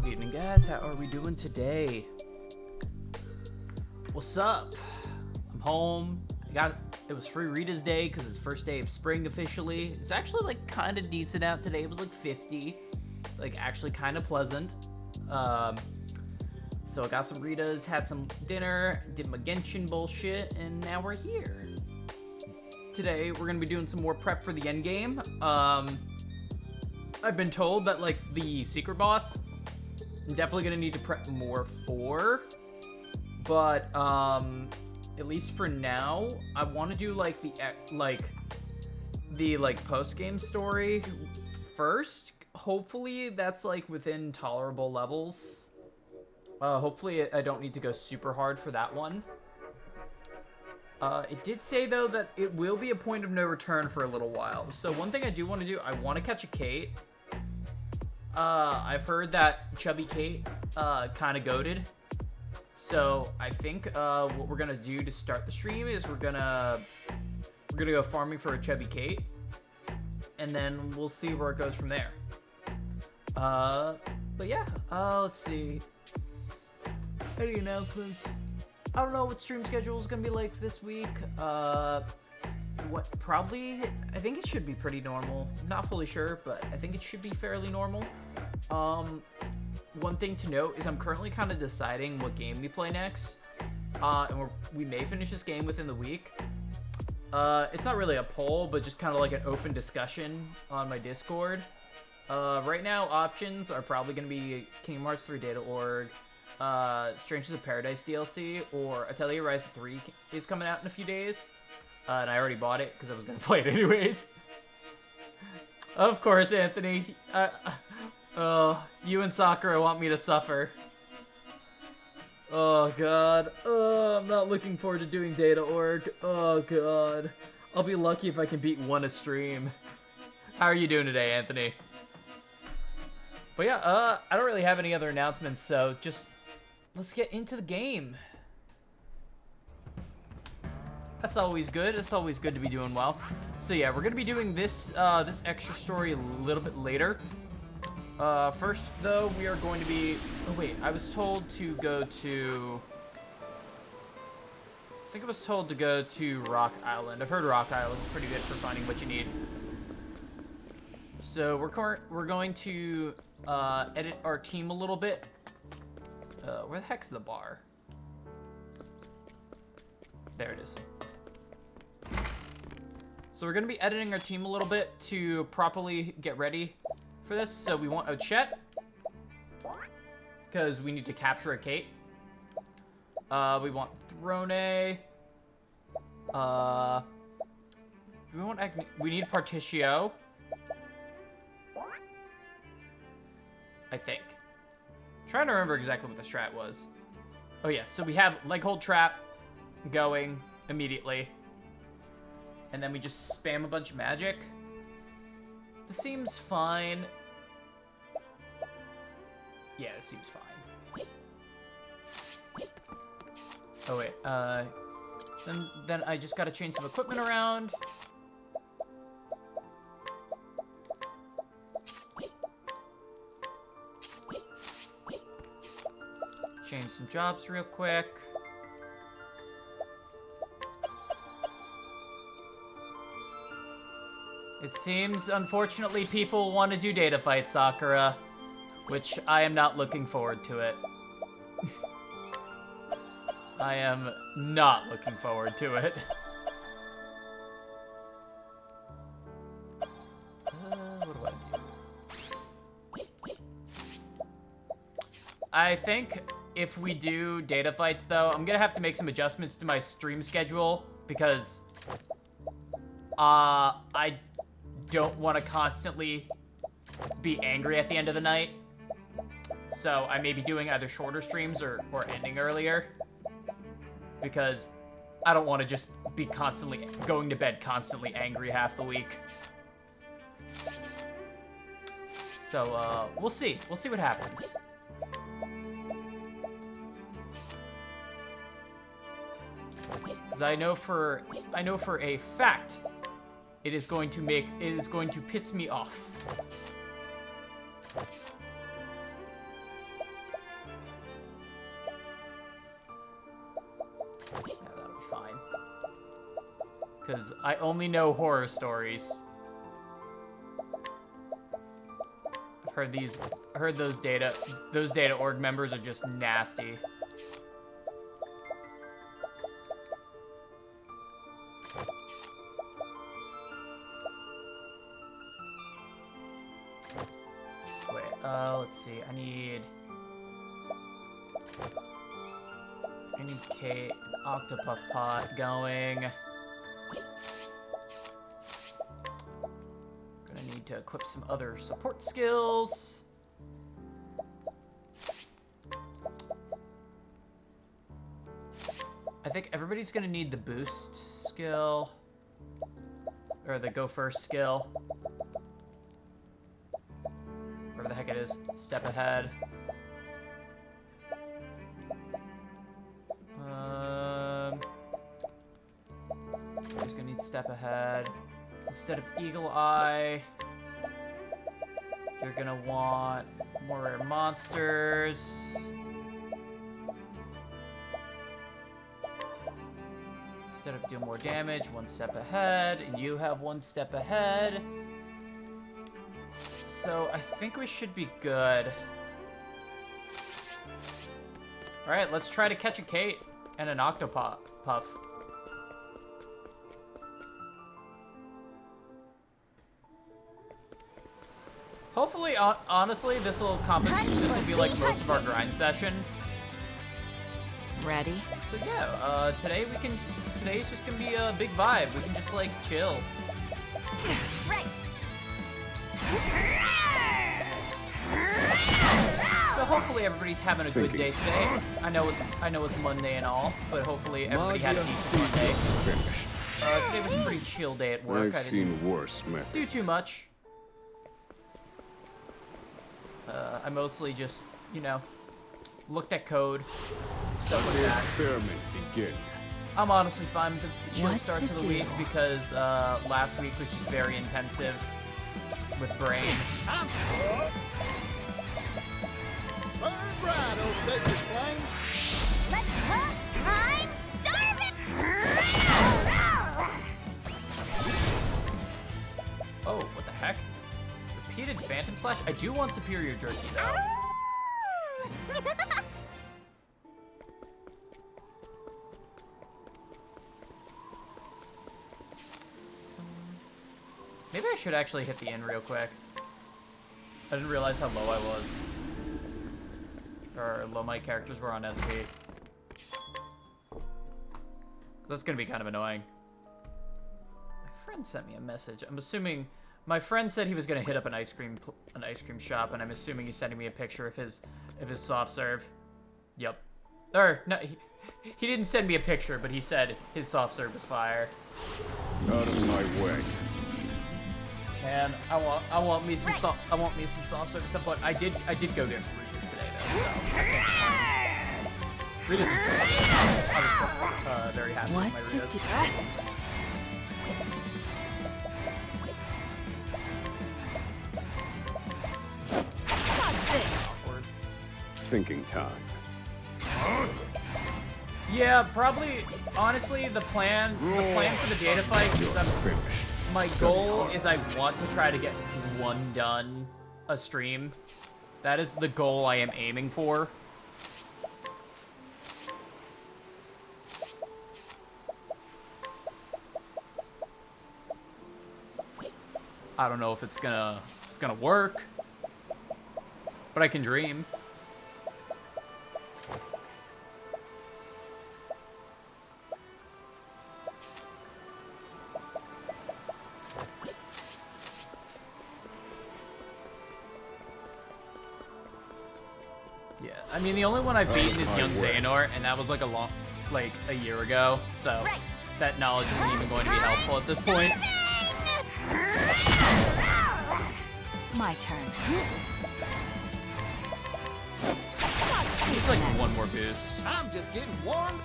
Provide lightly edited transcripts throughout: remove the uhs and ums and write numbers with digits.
Good evening, guys. How are we doing today? What's up? I'm home. It was free Rita's day because it's the first day of spring officially. It's actually like kind of decent out today. It was like 50, like actually kind of pleasant. So I got some Ritas, had some dinner, did my Genshin bullshit, and now we're here. Today we're gonna be doing some more prep for the end game. I've been told that like the secret boss, I'm definitely gonna need to prep more for, but at least for now, I want to do like the post game story first. Hopefully that's like within tolerable levels. Hopefully I don't need to go super hard for that one. It did say though that it will be a point of no return for a little while. So one thing I do want to do, I want to catch a Kate. I've heard that Chubby Kate kind of goated. So I think what we're gonna do to start the stream is we're gonna go farming for a Chubby Kate, and then we'll see where it goes from there. But yeah, let's see. Any announcements? I don't know what stream schedule is gonna be like this week. Probably, I think it should be pretty normal. I'm not fully sure, but I think it should be fairly normal. One thing to note is I'm currently kind of deciding what game we play next. And we may finish this game within the week. It's not really a poll, but just kind of like an open discussion on my Discord. Right now, options are probably going to be Kingdom Hearts 3 Data.org, Strangers of Paradise DLC, or Atelier Rise 3 is coming out in a few days. And I already bought it because I was going to play it anyways. Of course, Anthony. You and Sakura want me to suffer. Oh, God. I'm not looking forward to doing Data.org. Oh, God. I'll be lucky if I can beat one a stream. How are you doing today, Anthony? But yeah, I don't really have any other announcements, so just let's get into the game. That's always good. It's always good to be doing well. So yeah, we're gonna be doing this this extra story a little bit later. First though, we are going to be. Oh wait, I was told to go to. I think I was told to go to Rock Island. I've heard Rock Island is pretty good for finding what you need. So we're going to edit our team a little bit. Where the heck's the bar? There it is. So we're going to be editing our team a little bit to properly get ready for this. So we want Ochette, because we need to capture a Kate. We want Throne. We need Particio, I think. I'm trying to remember exactly what the strat was. Oh yeah, so we have Leg Hold Trap going immediately. And then we just spam a bunch of magic. This seems fine. Yeah, this seems fine. Oh wait, then I just gotta change some equipment around. Change some jobs real quick. It seems, unfortunately, people want to do data fights, Sakura, which I am not looking forward to it. I am not looking forward to it. What do I do? I think if we do data fights, though, I'm gonna have to make some adjustments to my stream schedule because I don't want to constantly be angry at the end of the night. So I may be doing either shorter streams or ending earlier, because I don't want to just be constantly going to bed constantly angry half the week. So we'll see. We'll see what happens. Because I know for a fact it is going to piss me off. Yeah, that'll be fine. Because I only know horror stories. I've heard those data org members are just nasty. Wait, let's see. I need Kate, an Octopath pot going. Gonna need to equip some other support skills. I think everybody's gonna need the boost skill. Or the go first skill. Whatever the heck it is. Step ahead. Everybody's gonna need step ahead. Instead of Eagle Eye, you're gonna want more rare monsters. Instead of deal more damage, one step ahead, and you have one step ahead. So I think we should be good. Alright, let's try to catch a Kate and an Octopuff. Hopefully, honestly, this will be like most of our grind session. Ready? So yeah, today's just gonna be a big vibe. We can just like chill. Right. So hopefully everybody's having a good day today. I know it's Monday and all, but hopefully everybody had a decent Monday. Today was a pretty chill day at work. I've seen worse methods. Do too much. I mostly just, you know, looked at code, stuff like The that. experiment begin. I'm honestly fine with the chill What start to to the do? week because last week was just very intensive with brain. Burn bright, old sacred flame. Let's hook, climb, starve it! Oh, what the heck? Repeated Phantom Slash? I do want Superior Jerky though. Maybe I should actually hit the inn real quick. I didn't realize how low I was. Or low my characters were on SP. That's gonna be kind of annoying. My friend sent me a message. I'm assuming my friend said he was gonna hit up an ice cream shop, and I'm assuming he's sending me a picture of his soft serve. Yep. Or no, he didn't send me a picture, but he said his soft serve was fire. Out of my way. And I want me some soft serve at some point. I did go there for Regis today though. So Regis was I was very happy with my What to Regis. do? Awkward. Thinking time. Yeah, probably. Honestly, the plan for the data fight is Finished. my goal is I want to try to get one done a stream. That is the goal I am aiming for. I don't know if it's gonna work, but I can dream. Yeah, I mean the only one I've beaten is Young Xehanort, and that was like a year ago. So that knowledge isn't even going to be helpful at this point. My turn. It's like one more boost. I'm just getting warmed.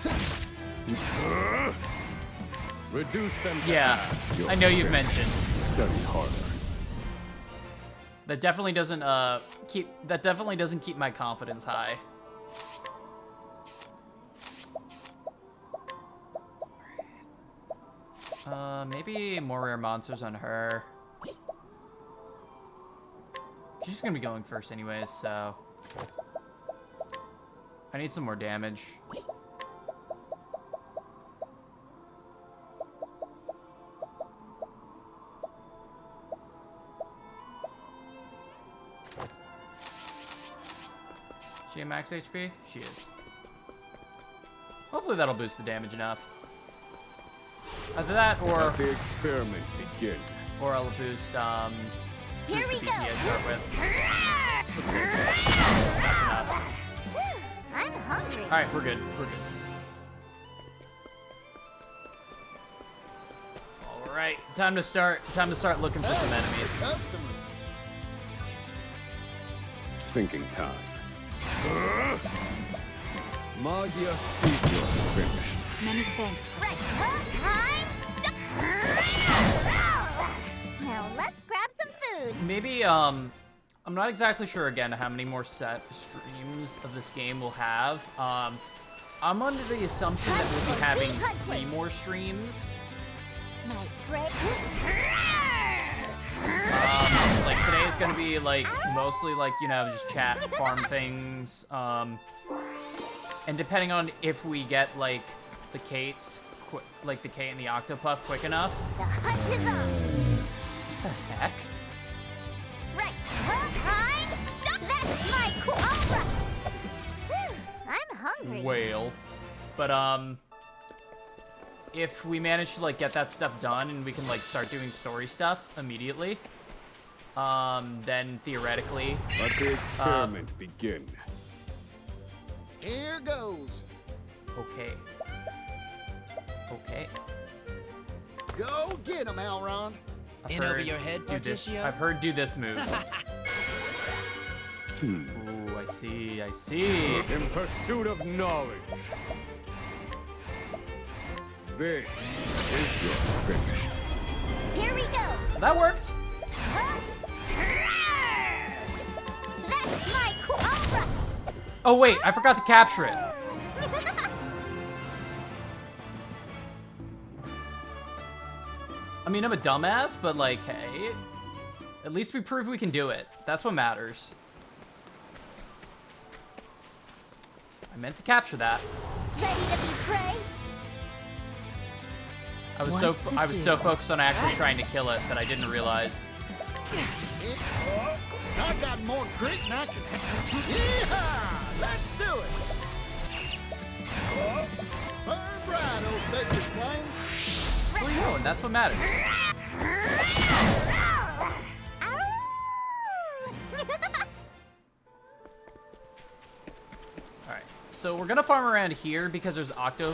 Reduce them to Yeah, half. You're I know you've finished. mentioned. Study harder. That definitely doesn't keep my confidence high. Maybe more rare monsters on her. She's just gonna be going first anyways, so... I need some more damage. She at max HP? She is. Hopefully that'll boost the damage enough. Either that, or... Let the experiment begin. Or I'll boost, Here we boost the go. BP I start with. Let's see. That's enough. I'm hungry. Alright, we're good. We're good. Alright, time to start looking for some enemies. Customer. Thinking time. Magia Studio finished. Many thanks, Professor. Now let's grab some food. Maybe, I'm not exactly sure again how many more set streams of this game we'll have. I'm under the assumption that we'll be having 3 more streams. My great. Like today is gonna be like mostly like, you know, just chat, farm things, and depending on if we get like the Kates, like the Kate and the Octopath quick enough. The hunt is on. What the heck? Right. Stop. That's my cobra. I'm hungry. Whale. But if we manage to like get that stuff done and we can like start doing story stuff immediately, then theoretically Let the experiment begin. Here goes. okay. Go get him, Elrond. I've In over heard your head, do this. Particio? I've heard do this move. Ooh, I see. In pursuit of knowledge. This is your finished. Here we go. That worked. That's my cobra. Oh wait, I forgot to capture it. I mean, I'm a dumbass, but like, hey, at least we prove we can do it. That's what matters. I meant to capture that. Ready to be prey? I was What to so do? focused on actually trying to kill it that I didn't realize. I got more grit than I can handle. Yeehaw! Let's do it. Burn bright, old sacred flame. Where are you going? That's what matters. All right, so we're gonna farm around here because there's Let the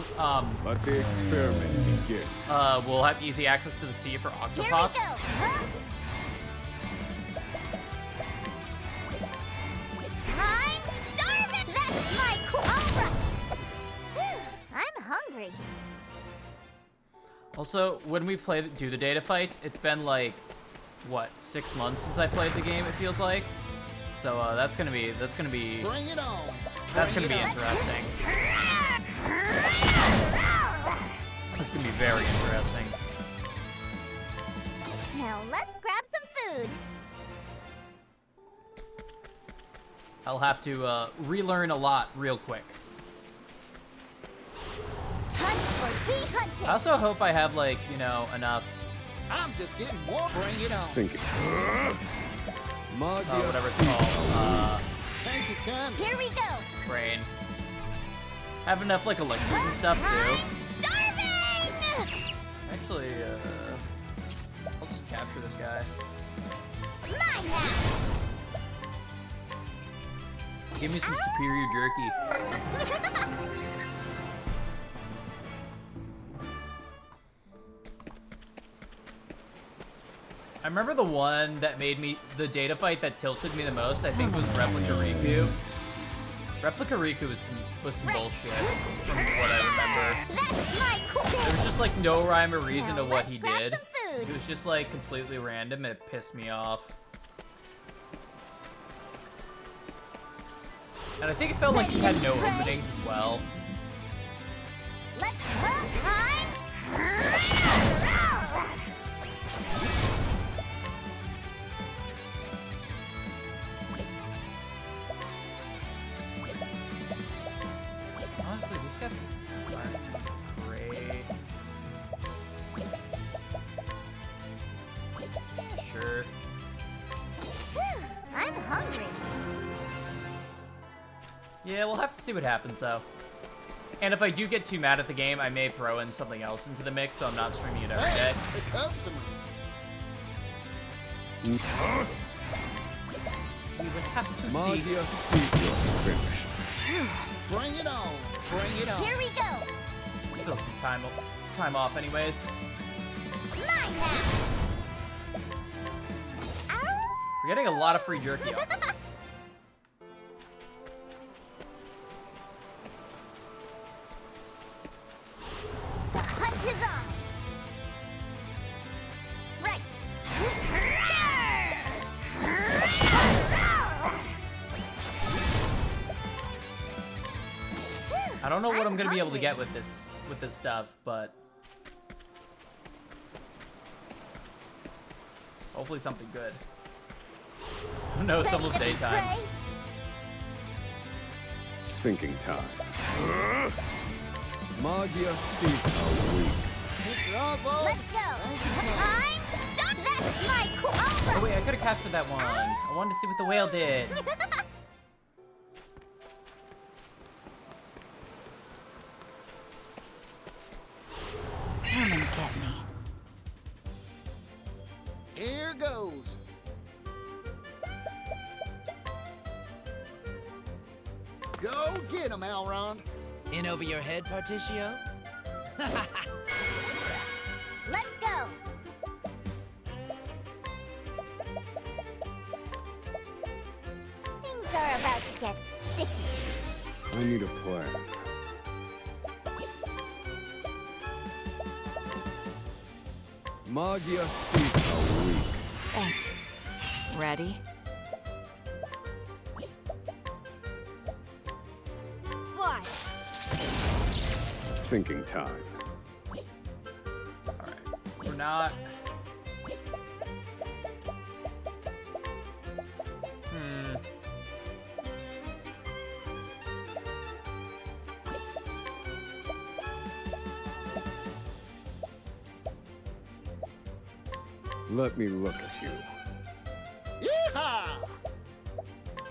experiment begin. we'll have easy access to the sea for Here we Octopath. go. I'm starving. That's my cobra. I'm hungry. Also, when we do the data fights, it's been like, what, 6 months since I played the game, it feels like. So that's gonna be Bring it on. interesting. It's gonna be very interesting. Now let's grab some food. I'll have to relearn a lot real quick. Hunt or be hunted. I also hope I have like, you know, enough, I'm just getting more. Bring it on. Thinking. Magia whatever it's called, Thank you, kind. Here we go. brain. Have enough like elixirs and stuff too. I'm starving. Actually, I'll just capture this guy. Mine now. Give me some superior jerky. I remember the one that made me, the data fight that tilted me the most, I think was Replica Riku. Replica Riku was some bullshit, from what I remember. That's my cobra. There was just like no rhyme or reason Now to what let's he grab did. some food. It was just like completely random and it pissed me off. And I think it felt like he had no openings as well. Let's hunt. guys aren't great. Sure. I'm hungry. Yeah, we'll have to see what happens, though. And if I do get too mad at the game, I may throw in something else into the mix, so I'm not streaming it every day. The customer. We would have to Magia see. Studio finished. Bring it on. Bring it on. Here we go. Still some time off, anyways. Mine now. Ow. We're getting a lot of free jerky off of this. The hunt is on. Right. I don't know what I'm gonna be able to get with this stuff, but hopefully something good. Who knows? It's almost daytime. Thinking time. Magia Studio weak. Bravo. Let's go. I'm stuck. That's my Oh wait, I could have captured that one. I wanted to see what the whale did. Come and get me. Here goes. Go get him, Elrond. In over your head, Particio? Let's go. Things are about to get sticky. I need a plan. Magia Studio weak. Thanks. Ready? Fly. Thinking time. Alright. We're not. Let me look at you. Yeehaw!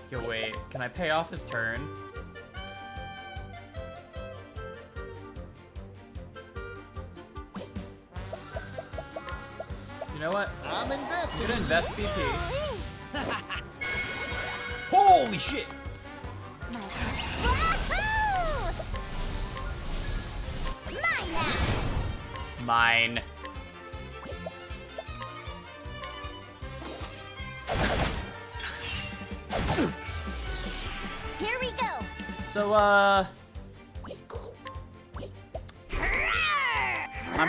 Yo, wait. Can I pay off his turn? You know what? I'm I'm invested. gonna invest BP. Holy shit! Wahoo! Mine now. Mine. Here we go. So, I'm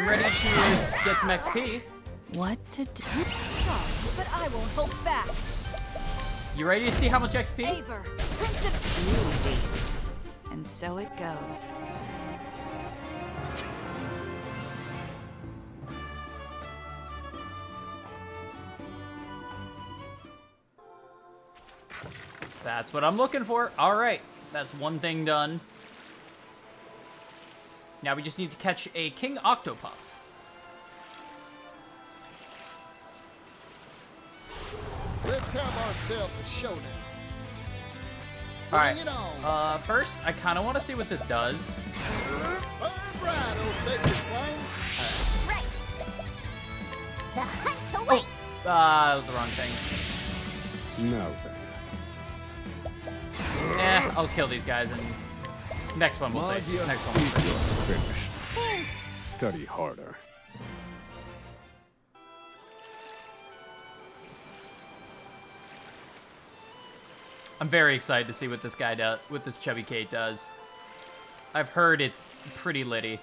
ready to get some XP. What to do? Sorry, but I won't hold back. You ready to see how much XP? Aber, Prince of Easy. And so it goes. That's what I'm looking for. All right, that's one thing done. Now we just need to catch a King Octopath. Let's have ourselves a showdown. All right. Bring it on. First, I kind of want to see what this does. Burn bright, oh sacred flame. Right. The hunt awaits. That was the wrong thing. Now then. I'll kill these guys and next one we'll see. Magia Next one we'll Studio see. finished. Study harder. I'm very excited to see what this guy does, what this Chubby Kate does. I've heard it's pretty litty.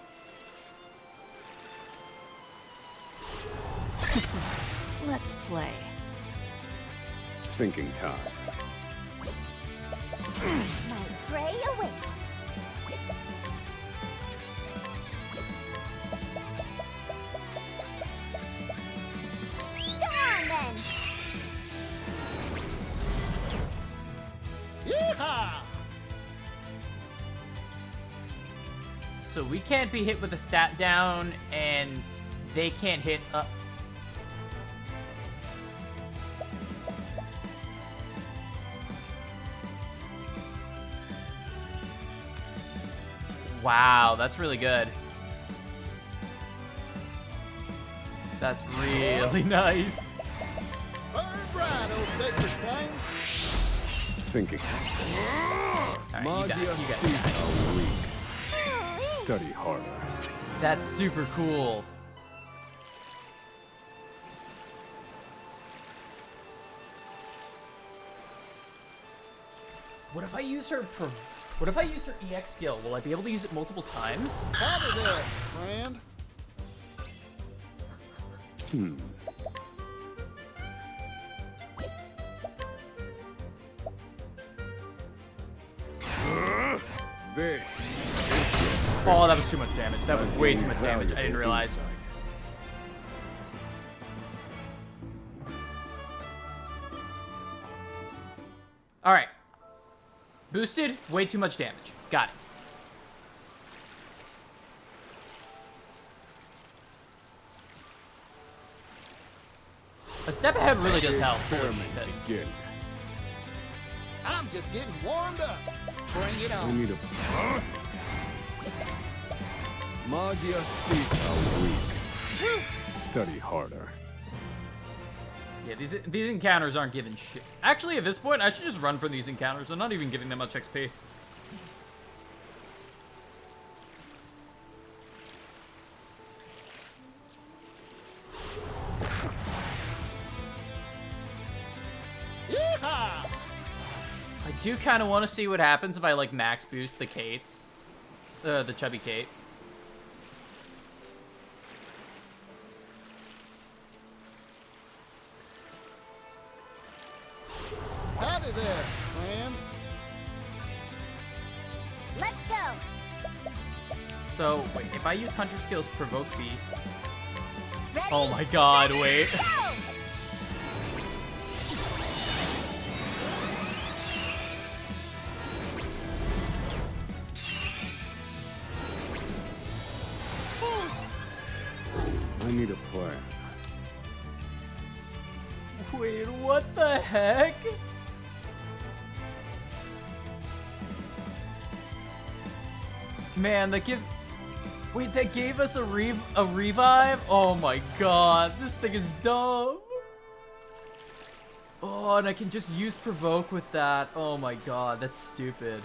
Let's play. Thinking time. My prey awaits. Go on then. Yeehaw! So we can't be hit with a stat down, and they can't hit up. Wow, that's really good. That's really nice. Burn bright, oh sacred flame. Thinking. All right, you got it. You got feet it. are weak. Study harder. That's super cool. What if I use her? What if I use her EX skill? Will I be able to use it multiple times? Howdy there, friend. This. Oh, that was too much damage. That was way too much damage. I didn't realize. All right. Boosted, way too much damage. Got it. A step ahead really does help. Holy shit. Begin. I'm just getting warmed up. Bring it I on. need a. Magia's feet are weak. Study harder. Yeah, these encounters aren't giving shit. Actually, at this point, I should just run from these encounters. They're not even giving them much XP. Yeehaw! I do kind of want to see what happens if I, like, max boost the Kates. The chubby Kate. Howdy there, friend. Let's go. So, wait, if I use Hunter skills, provoke beasts. Ready? Oh my god, wait. Go! I need a plan. Wait, what the heck? Man, that give. Wait, that gave us a revive? Oh my god, this thing is dumb. Oh, and I can just use provoke with that. Oh my god, that's stupid.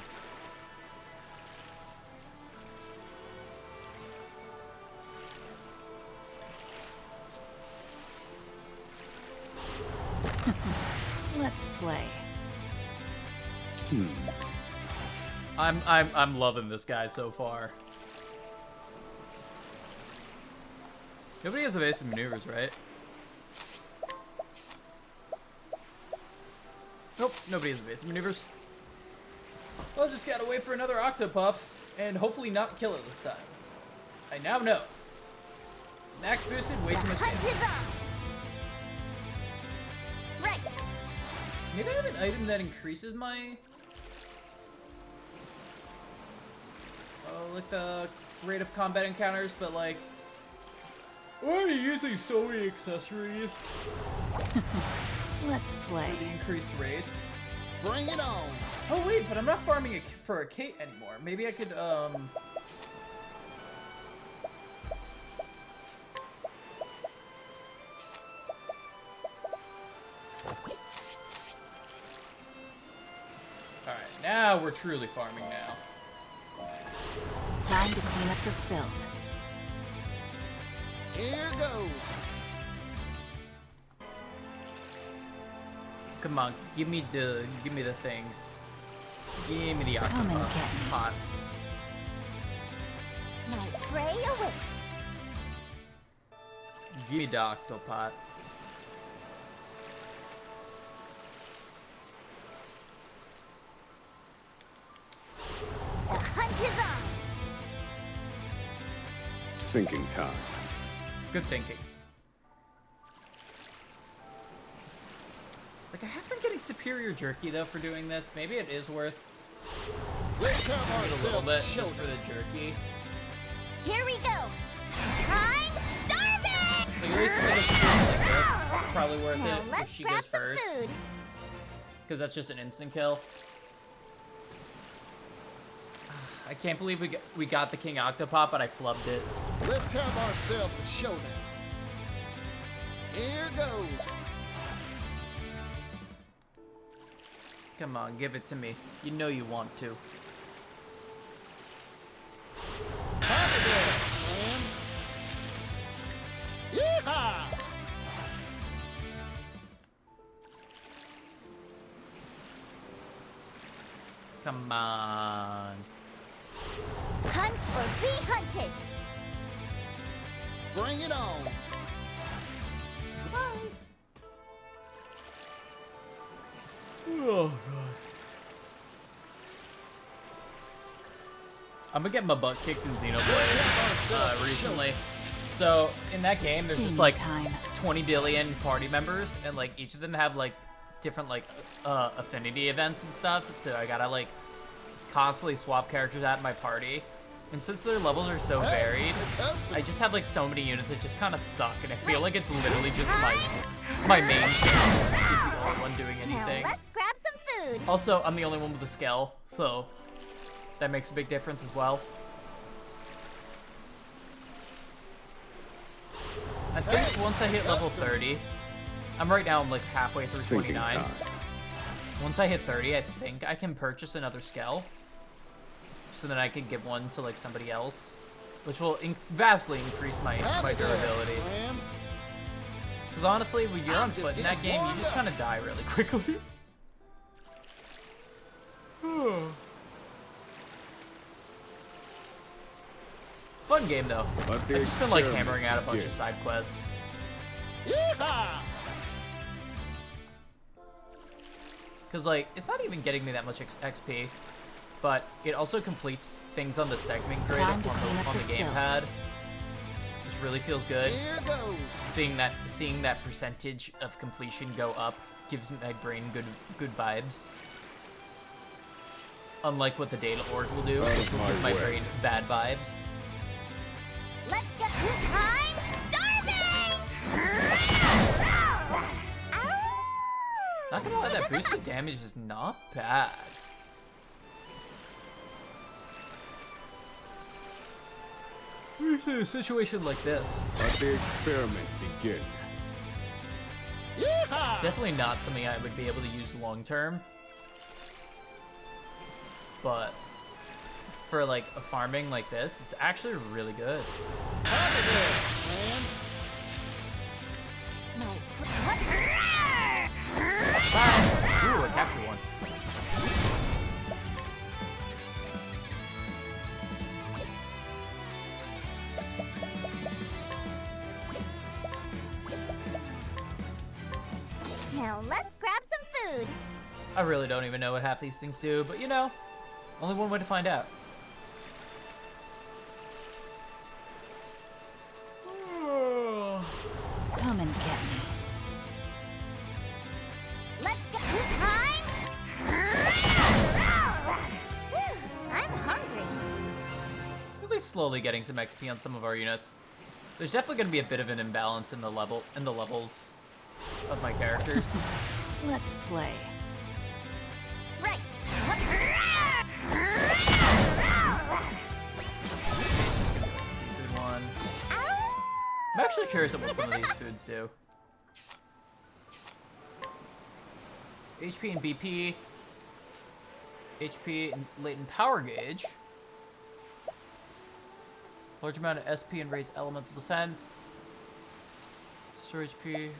Let's play. I'm loving this guy so far. Nobody has evasive maneuvers, right? Nope, nobody has evasive maneuvers. Well, just gotta wait for another Octopath and hopefully not kill it this time. I now know. Max boosted, way too much Hunt damage. is on. Right. Maybe I have an item that increases my... like the rate of combat encounters, but like... Why are you using so many accessories? Let's play. For the increased rates. Bring it on. Oh wait, but I'm not farming for a Kate anymore. Maybe I could, Alright, now we're truly farming now. Time to clean up the filth. Here goes. Come on, give me the thing. Give me the Come and get Octopath me. pot. My prey awaits. Give me the Octopot. The hunt is on. Thinking time. Good thinking. Like, I have been getting superior jerky, though, for doing this. Maybe it is worth Let's have it a little ourselves bit a just show. for the jerky. Here we go. I'm starving! Like, at least like a situation like this, it's probably worth Now it if let's she grab goes some first. food. Because that's just an instant kill. I can't believe we got the King Octopath, but I flubbed it. Let's have ourselves a showdown. Here goes. Come on, give it to me. You know you want to. Happy there, man. Yeehaw! Come on. Hunt or be hunted. Bring it on. Oh, God. I'm gonna get my butt kicked in Xenoblade recently. So in that game, there's just Demon like time. 20 billion party members, and like each of them have like different like affinity events and stuff. So I gotta like constantly swap characters out in my party. And since their levels are so varied, I just have like so many units that just kind of suck, and I feel like it's literally just my main character is the only one doing Now anything. let's grab some food. Also, I'm the only one with a scale, so that makes a big difference as well. I think once I hit level 30, I'm right now, I'm like halfway through Thinking 29. time. Once I hit 30, I think I can purchase another scale, so then I can give one to like somebody else, which will vastly increase my durability. Man. Because honestly, when you're I'm on just foot in that getting game, you warmed just up. kind of die really quickly. Fun game though. Let I've the just been like experiment hammering out a bunch of begin. side quests. Yeehaw! Because like, it's not even getting me that much XP, but it also completes things on the segment grid Time on to clean up the the filth. gamepad, which really feels good. Here goes. Seeing that percentage of completion go up gives my brain good vibes. Unlike what the data org will do, Out of which will my give my way. brain bad vibes. Let's get I'm starving! Not gonna lie, that boosted damage is not bad. Usually a situation like this, Let the experiment begin. Yeehaw! definitely not something I would be able to use long term. But for like a farming like this, it's actually really good. Happy there, man. Ooh, I captured one. Now let's grab some food. I really don't even know what half these things do, but you know, only one way to find out. Come and get me. Let's go. I'm hungry. At least slowly getting some XP on some of our units. There's definitely going to be a bit of an imbalance in the levels of my characters. Let's play. Right. Seafood one. I'm actually curious at what some of these foods do. HP and BP. HP and latent power gauge. Large amount of SP and raise elemental defense. Store HP.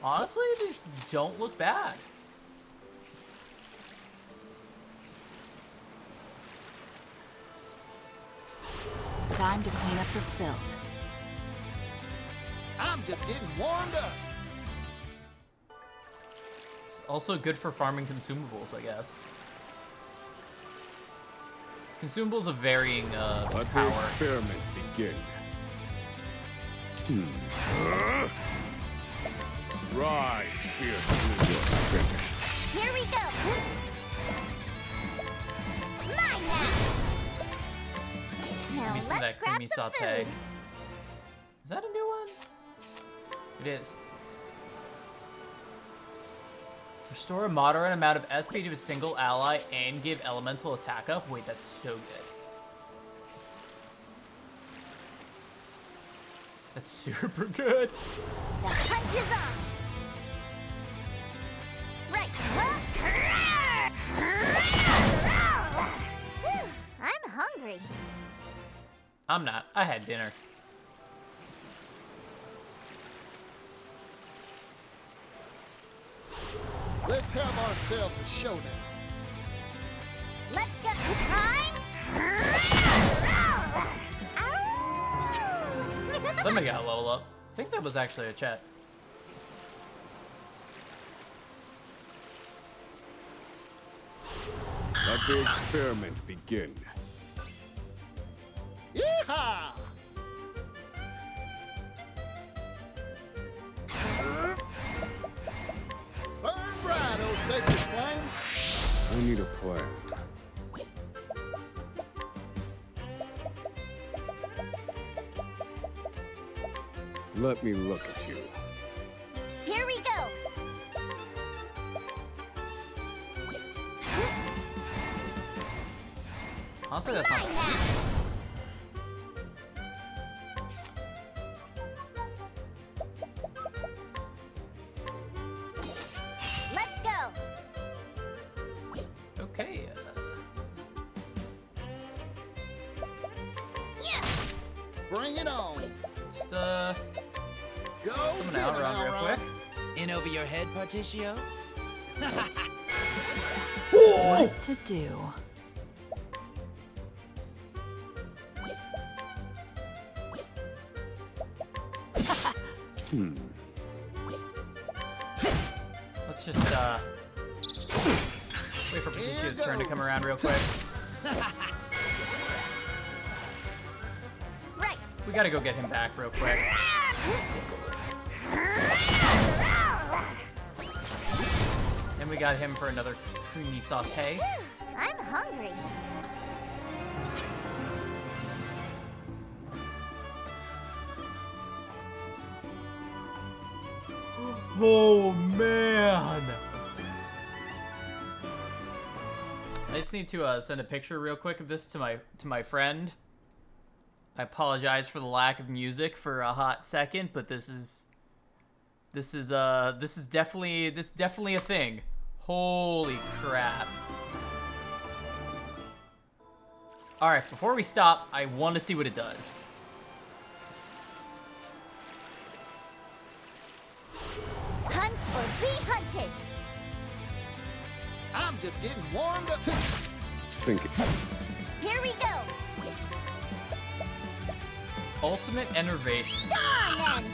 Honestly, these don't look bad. Time to clean up the filth. I'm just getting warmed up. It's also good for farming consumables, I guess. Consumables of varying Let the power. experiment begin. Rise, fierce ninja. Finished. Here we go. some of that Let's grab creamy some sauté. food. Is that a new one? It is. Restore a moderate amount of SP to a single ally and give elemental attack up. Wait, that's so good. That's super good. The hunt is on. Right. Whew, I'm hungry. I'm not. I had dinner. Let's have ourselves a showdown. Let's get the time. Somebody got a level up. I think that was actually a chat. Let the experiment begin. Yeehaw! Burn bright, oh sacred flame! I need a plan. Let me look at you. Here we go. Honestly, that's Mine not now. Let's go. okay. Yes. Bring it on! Just Go someone get out it, around real Elrond. quick. In over your head, Particio? What to do? Let's just wait for Patricio's turn to come around real quick. Right. We gotta go get him back real quick. And we got him for another creamy sauté. I'm hungry. Oh man! I just need to send a picture real quick of this to my friend. I apologize for the lack of music for a hot second, but this is definitely a thing. Holy crap. Alright, before we stop, I want to see what it does. Hunt or be hunted. I'm just getting warmed up. Think it. Here we go. Ultimate Enervation. Gone then.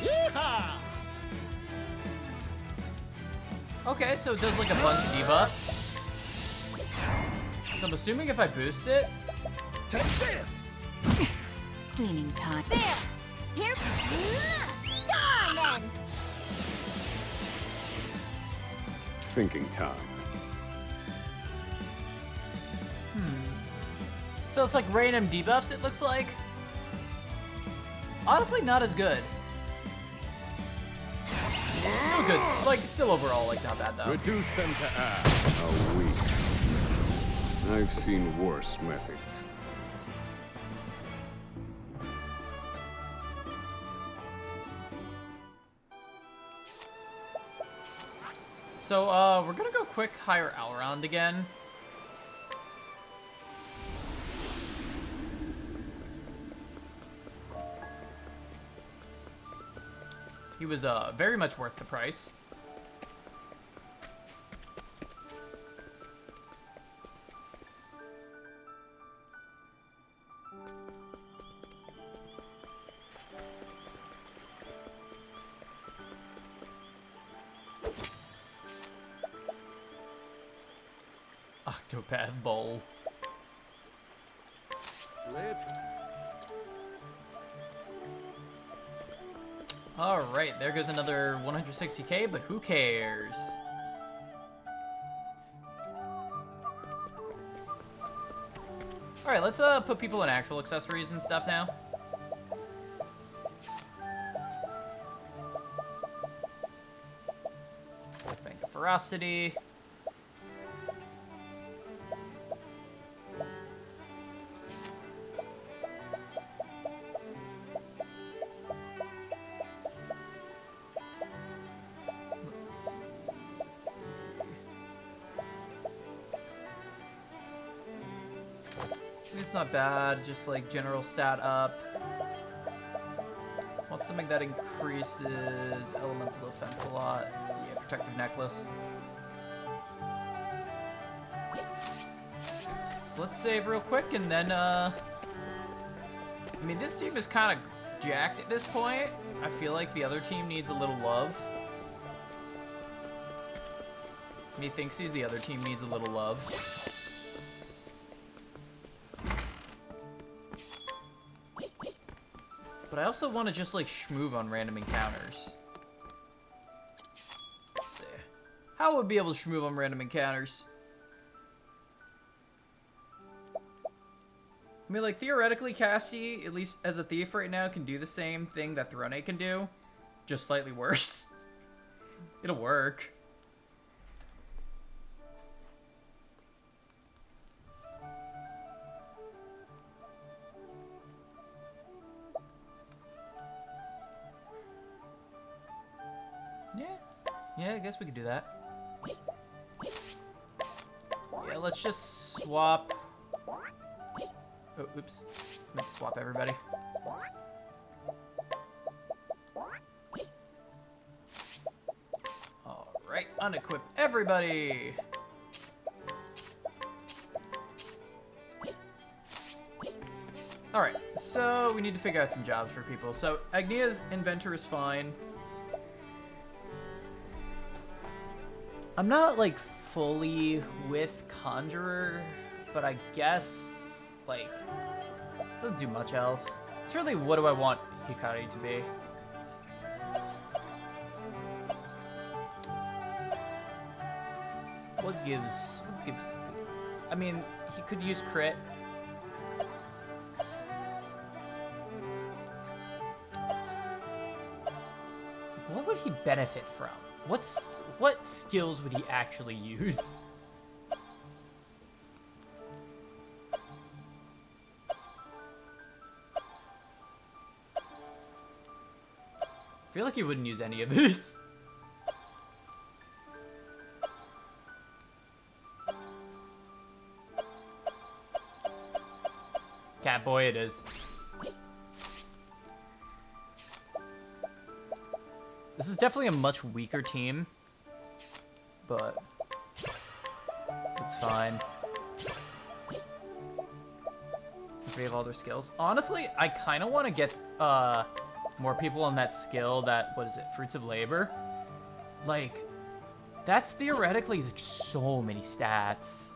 Yeehaw! Okay, so it does like a bunch of debuffs. So I'm assuming if I boost it, Take this! Cleaning time. There. Here. Gone then. Thinking time. so it's like random debuffs, it looks like. Honestly, not as good. Still good. Like, still overall, like, not bad, though. Reduce them to ash. How weak. I've seen worse methods. So, we're gonna go quick hire Elrond again. He was, very much worth the price. Octopath Bowl. Let's Alright, there goes another 160k, but who cares? right, let's put people in actual accessories and stuff now. Bank of Ferocity. It's not bad, just like general stat up. Want something that increases elemental defense a lot. Yeah, protective necklace. So let's save real quick and then I mean, this team is kind of jacked at this point. I feel like the other team needs a little love. Methinksies, the other team needs a little love. But I also want to just, like, schmoove on random encounters. Let's see. How would we be able to schmoove on random encounters? I mean, like, theoretically, Cassie, at least as a thief right now, can do the same thing that Throne can do. Just slightly worse. It'll work. Yeah, I guess we could do that. Yeah, let's just swap. Oh, oops. Let's swap everybody. Alright, unequip everybody! Alright, so we need to figure out some jobs for people. So, Agnia's inventor is fine. I'm not, like, fully with Conjurer, but I guess, like, doesn't do much else. It's really, what do I want Hikari to be? What gives, I mean, he could use crit. What would he benefit from? What skills would he actually use? I feel like he wouldn't use any of this. Catboy it is. This is definitely a much weaker team, but it's fine. They have all their skills. Honestly, I kind of want to get more people on that skill that, what is it, Fruits of Labor? Like, that's theoretically like so many stats.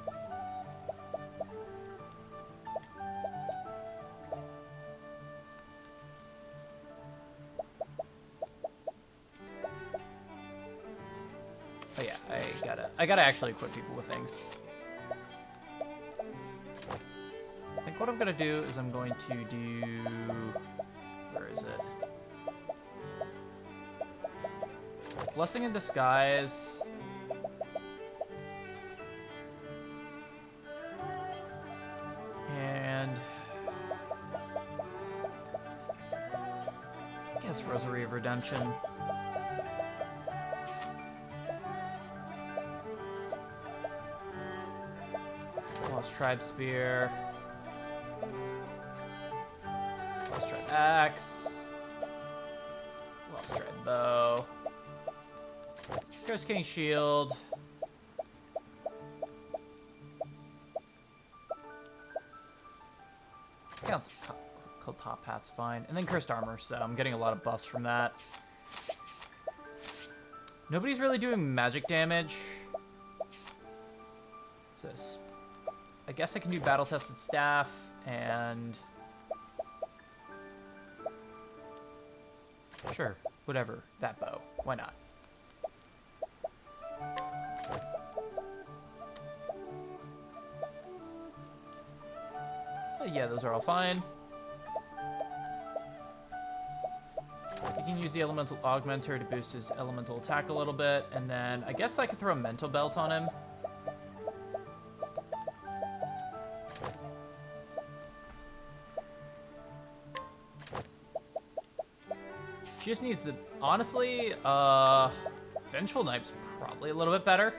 Oh yeah, I gotta actually equip people with things. I think what I'm gonna do is I'm going to do, where is it? Blessing in Disguise. And I guess Rosary of Redemption. Lost Tribe Spear. Lost Tribe Axe. Lost Tribe Bow. Curse King Shield. Called Top Hat's fine. And then Cursed Armor, so I'm getting a lot of buffs from that. Nobody's really doing magic damage. What's this? I guess I can do Battle Tested Staff and... Sure, whatever. That bow. Why not? Yeah, those are all fine. He can use the Elemental Augmenter to boost his elemental attack a little bit, and then I guess I could throw a Mental Belt on him. She just needs the... Honestly, Vengeful Knife's probably a little bit better.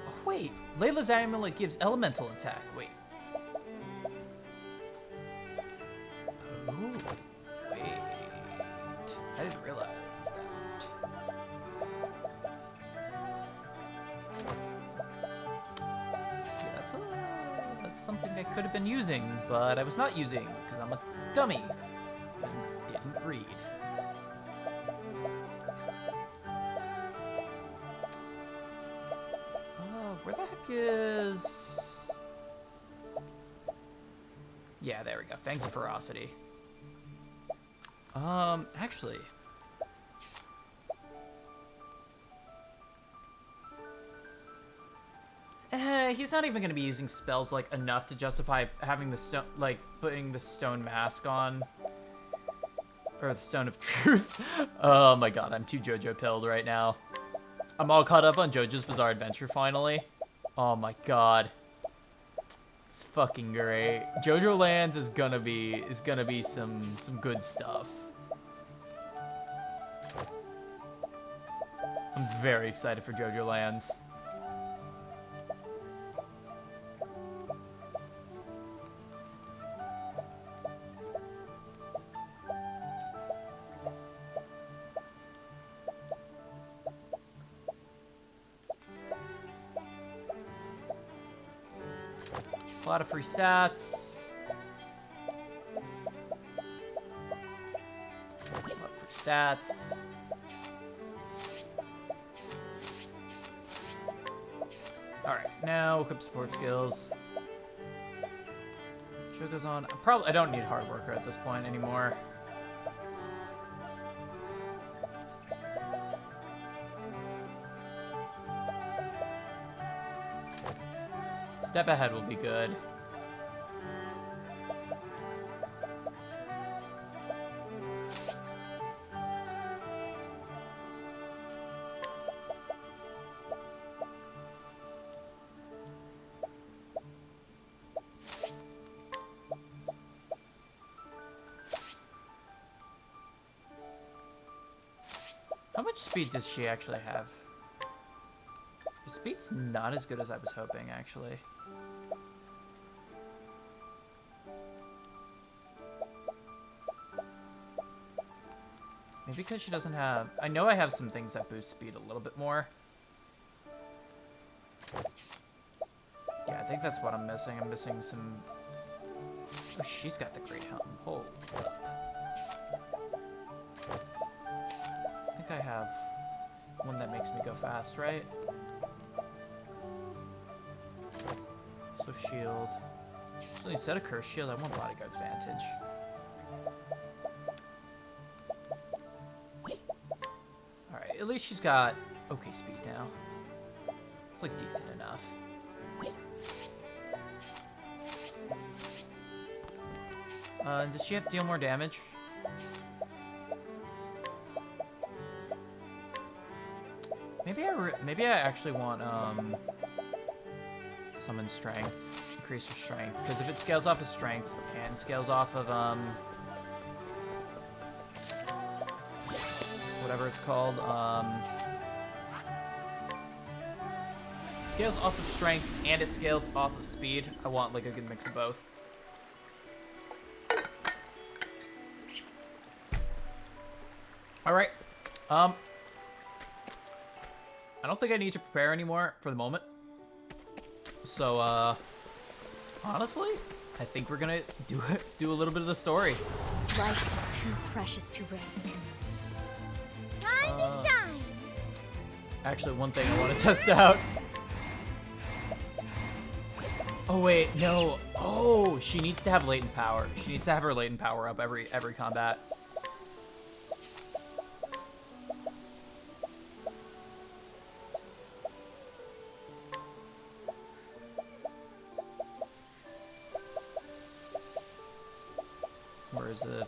Oh, wait. Layla's amulet gives elemental attack. Wait. Oh, wait. I didn't realize that. See, that's something I could have been using, but I was not using because I'm a dummy and didn't read. Where the heck is... Yeah, there we go. Fangs of Ferocity. Actually... he's not even going to be using spells, like, enough to justify having the stone... Like, putting the stone mask on. Or the Stone of Truth. Oh my god, I'm too JoJo pilled right now. I'm all caught up on JoJo's Bizarre Adventure, finally. Oh my god. It's fucking great. JoJo Lands is gonna be some good stuff. I'm very excited for JoJo Lands. A lot of free stats. A lot of free stats. Alright, now equip support skills. Show goes on. I don't need hard worker at this point anymore. Step ahead will be good. How much speed does she actually have? Her speed's not as good as I was hoping, actually. Maybe because she doesn't have... I know I have some things that boost speed a little bit more. Yeah, I think that's what I'm missing. I'm missing some... Oh, she's got the Great Helm. Hold up. I think I have one that makes me go fast, right? Swift Shield. So instead of Curse Shield, I want Bodyguard's Vantage. Alright, at least she's got okay speed now. It's like decent enough. Does she have to deal more damage? Maybe I actually want summon strength, increase her strength, because if it scales off of strength and scales off of whatever it's called, scales off of strength and it scales off of speed. I want like a good mix of both. All right. I don't think I need to prepare anymore for the moment. So, honestly, I think we're gonna do a little bit of the story. Life is too precious to risk. Time to shine. Actually, one thing I want to test out. Oh wait, no. Oh, she needs to have latent power. She needs to have her latent power up every combat. Where is it?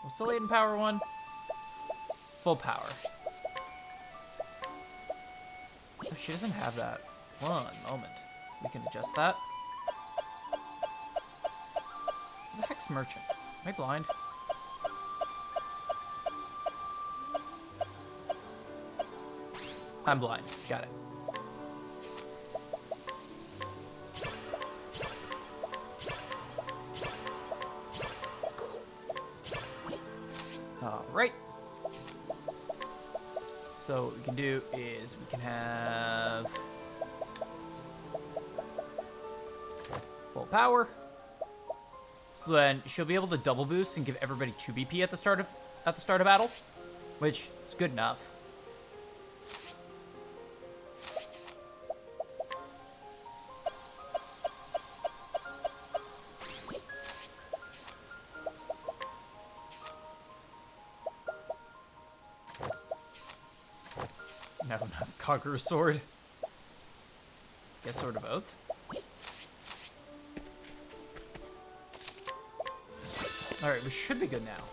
What's the latent power one? Full power. Oh, she doesn't have that. One moment. We can adjust that. Who the heck's merchant? Am I blind? I'm blind. Got it. Alright. So what we can do is we can have full power. So then she'll be able to double boost and give everybody 2 BP at the start of battle, which is good enough. No, not Conqueror Sword. Guess Sword of Oath. Alright, we should be good now.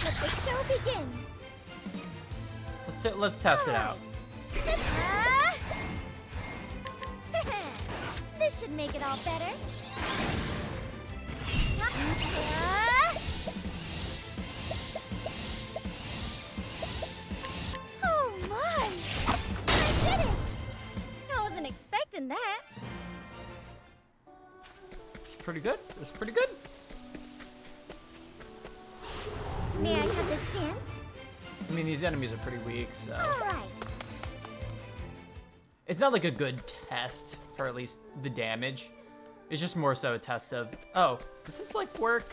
Let the show begin. Let's test it out. This should make it all better. Oh my! I did it! I wasn't expecting that. It's pretty good. It's pretty good. May I have this dance? I mean, these enemies are pretty weak, so All right. it's not like a good test for at least the damage. It's just more so a test of, oh, does this like work?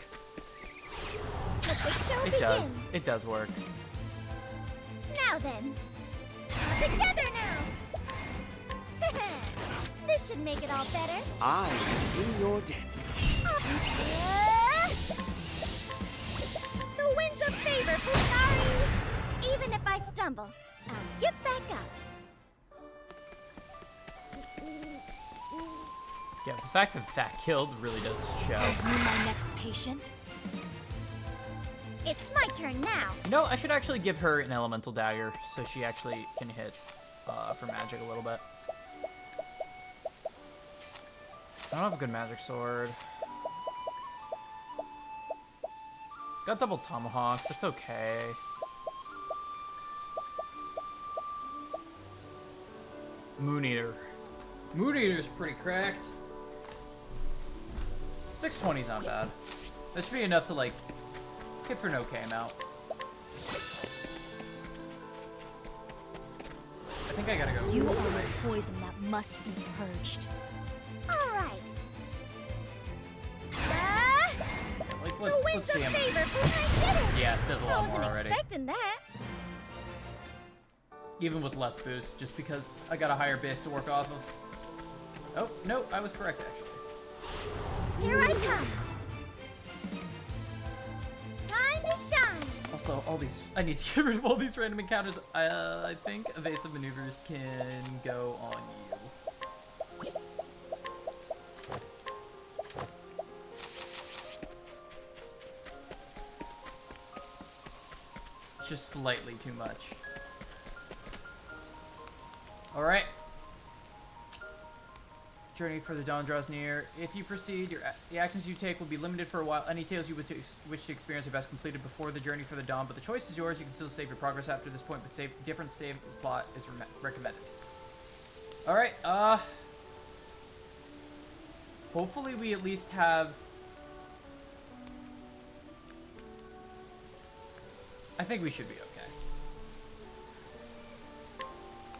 Let the show It begin. does. It does work. Now then. Together now. This should make it all better. I am in your debt. The winds of favor, Futari. Even if I stumble, I'll get back up. Yeah, the fact that that killed really does show. You my next patient? It's my turn now. You know, I should actually give her an elemental dagger so she actually can hit for magic a little bit. I don't have a good magic sword. Got double tomahawks, that's okay. Moon Eater. Moon Eater's pretty cracked. 620's not bad. That should be enough to like hit for an okay amount. I think I gotta go. You are a poison that must be purged. All right. Like, The let's winds see of him. favor, I did it. Yeah, it does a I lot more wasn't already. expecting that. Even with less boost, just because I got a higher base to work off of. Oh, no, I was correct actually. Here I come. Time to shine. Also, all these, I need to get rid of all these random encounters. I think evasive maneuvers can go on you. It's just slightly too much. Alright. Journey for the dawn draws near. If you proceed, the actions you take will be limited for a while. Any tales you wish to experience are best completed before the journey for the dawn, but the choice is yours. You can still save your progress after this point, but different save slot is recommended. Alright, hopefully we at least have... I think we should be okay.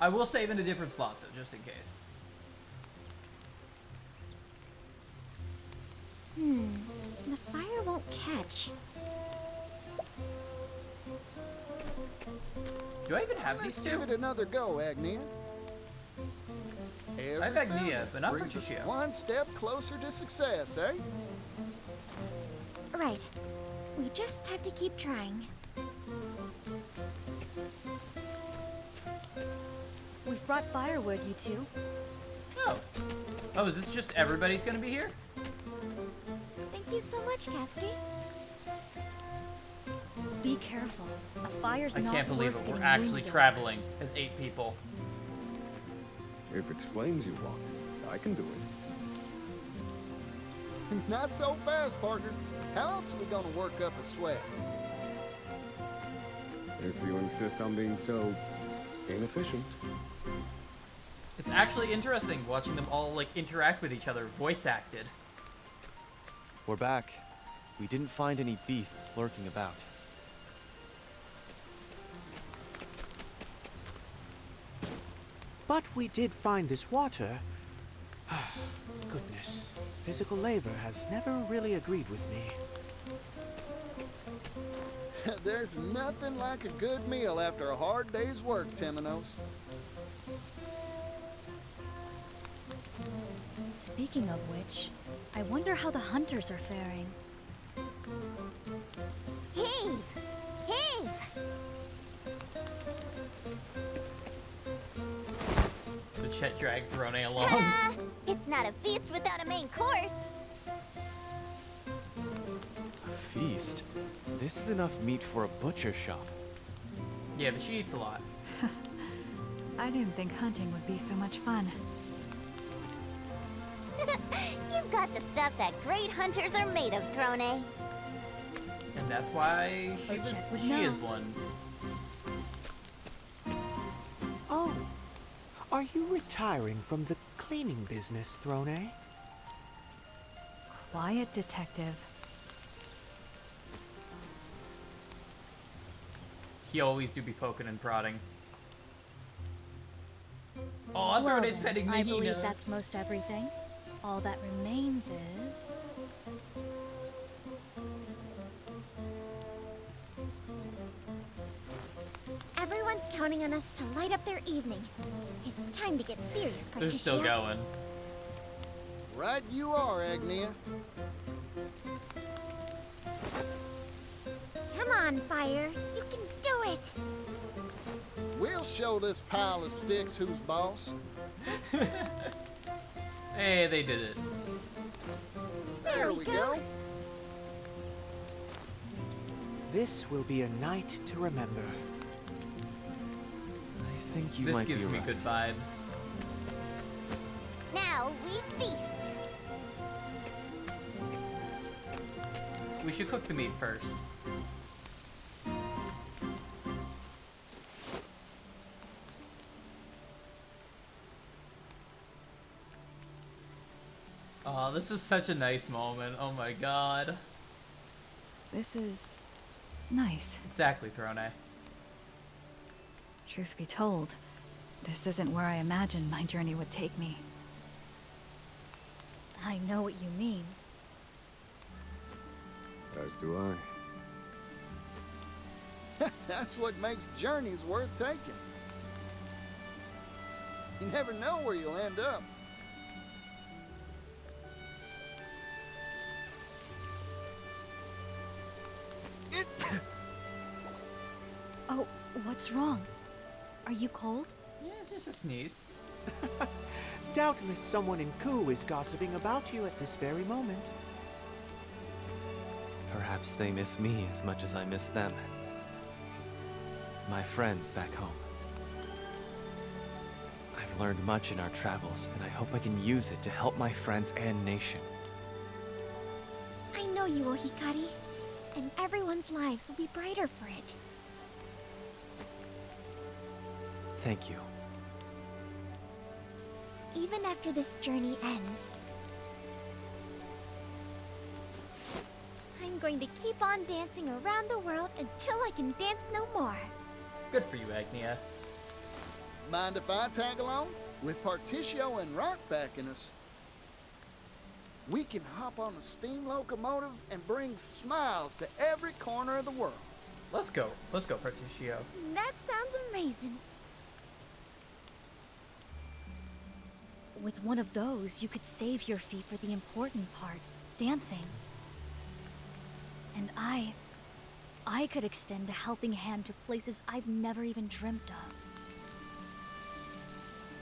I will save in a different slot, though, just in case. The fire won't catch. Do I even have these two? Give it another go, Agnia. I have Agnia, but not brings us Patricio. one step closer to success, eh? Right. We just have to keep trying. We've brought firewood, you two. Oh. Oh, is this just everybody's gonna be here? Thank you so much, Cassidy. Be careful. A fire's I not can't believe worth it. We're getting actually wounded over. traveling as 8 people. If it's flames you want, I can do it. Not so fast, partner. How else are we gonna work up a sweat? If you insist on being so inefficient. It's actually interesting watching them all like interact with each other, voice acted. We're back. We didn't find any beasts lurking about. But we did find this water. Goodness, physical labor has never really agreed with me. There's nothing like a good meal after a hard day's work, Temenos. Speaking of which, I wonder how the hunters are faring. Heave! Heave! The Chet dragged Verone along. Ta-da! It's not a feast without a main course. A feast? This is enough meat for a butcher shop. Yeah, but she eats a lot. I didn't think hunting would be so much fun. You've got the stuff that great hunters are made of, Throne. And that's why Chet would she know. is one. Oh, are you retiring from the cleaning business, Throne? Quiet detective. He always do be poking and prodding. Oh, Well, Throne's petting me, I believe Nina. that's most everything. All that remains is... Everyone's counting on us to light up their evening. It's time to get serious, They're still Patricia. going. Right you are, Agnia. Come on, Fire. You can do it. We'll show this pile of sticks who's boss. Hey, they did it. There we go. This will be a night to remember. I think you This might gives be me right. good vibes. Now we feast. We should cook the meat first. Oh, this is such a nice moment. Oh my god. This is nice. Exactly, Throne. Truth be told, this isn't where I imagined my journey would take me. I know what you mean. As do I. That's what makes journeys worth taking. You never know where you'll end up. Oh, what's wrong? Are you cold? Yeah, it's just a sneeze. Doubtless someone in Ku is gossiping about you at this very moment. Perhaps they miss me as much as I miss them. My friends back home. I've learned much in our travels, and I hope I can use it to help my friends and nation. I know you will, Hikari. And everyone's lives will be brighter for it. Thank you. Even after this journey ends, I'm going to keep on dancing around the world until I can dance no more. Good for you, Agnia. Mind if I tag along? With Particio and Rock backing us, we can hop on a steam locomotive and bring smiles to every corner of the world. Let's go. Let's go, Particio. That sounds amazing. With one of those, you could save your feet for the important part, dancing. And I could extend a helping hand to places I've never even dreamt of.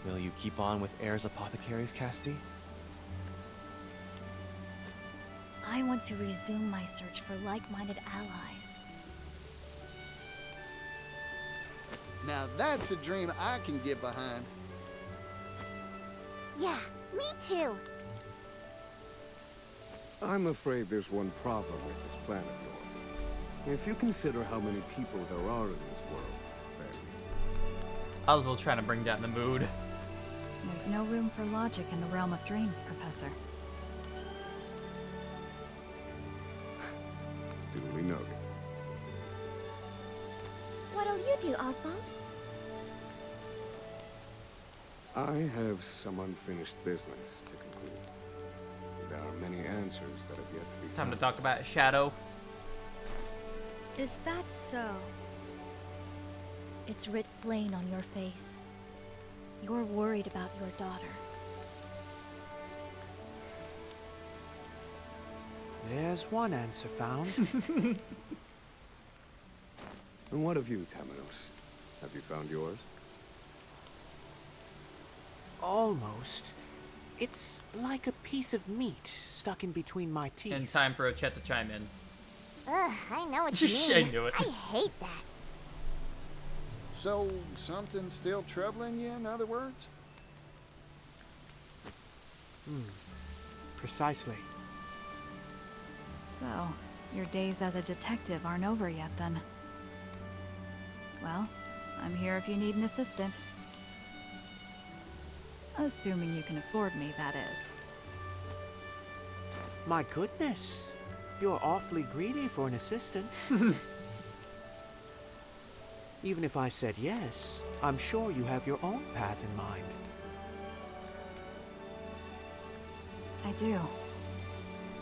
Will you keep on with Heir's Apothecaries, Casti? I want to resume my search for like-minded allies. Now that's a dream I can get behind. Yeah, me too. I'm afraid there's one problem with this planet of yours. If you consider how many people there are in this world, then... Oswald trying to bring down the mood. There's no room for logic in the realm of dreams, Professor. Duly noted. What'll you do, Oswald? I have some unfinished business to conclude. There are many answers that have yet to be Time found. to talk about Shadow. Is that so? It's writ plain on your face. You're worried about your daughter. There's one answer found. And what of you, Tamanos? Have you found yours? Almost. It's like a piece of meat stuck in between my teeth. And time for Chet to chime in. Ugh, I know what you I mean. knew it. I hate that. So, something's still troubling you, in other words? Precisely. So, your days as a detective aren't over yet, then. Well, I'm here if you need an assistant. Assuming you can afford me, that is. My goodness. You're awfully greedy for an assistant. Even if I said yes, I'm sure you have your own path in mind. I do.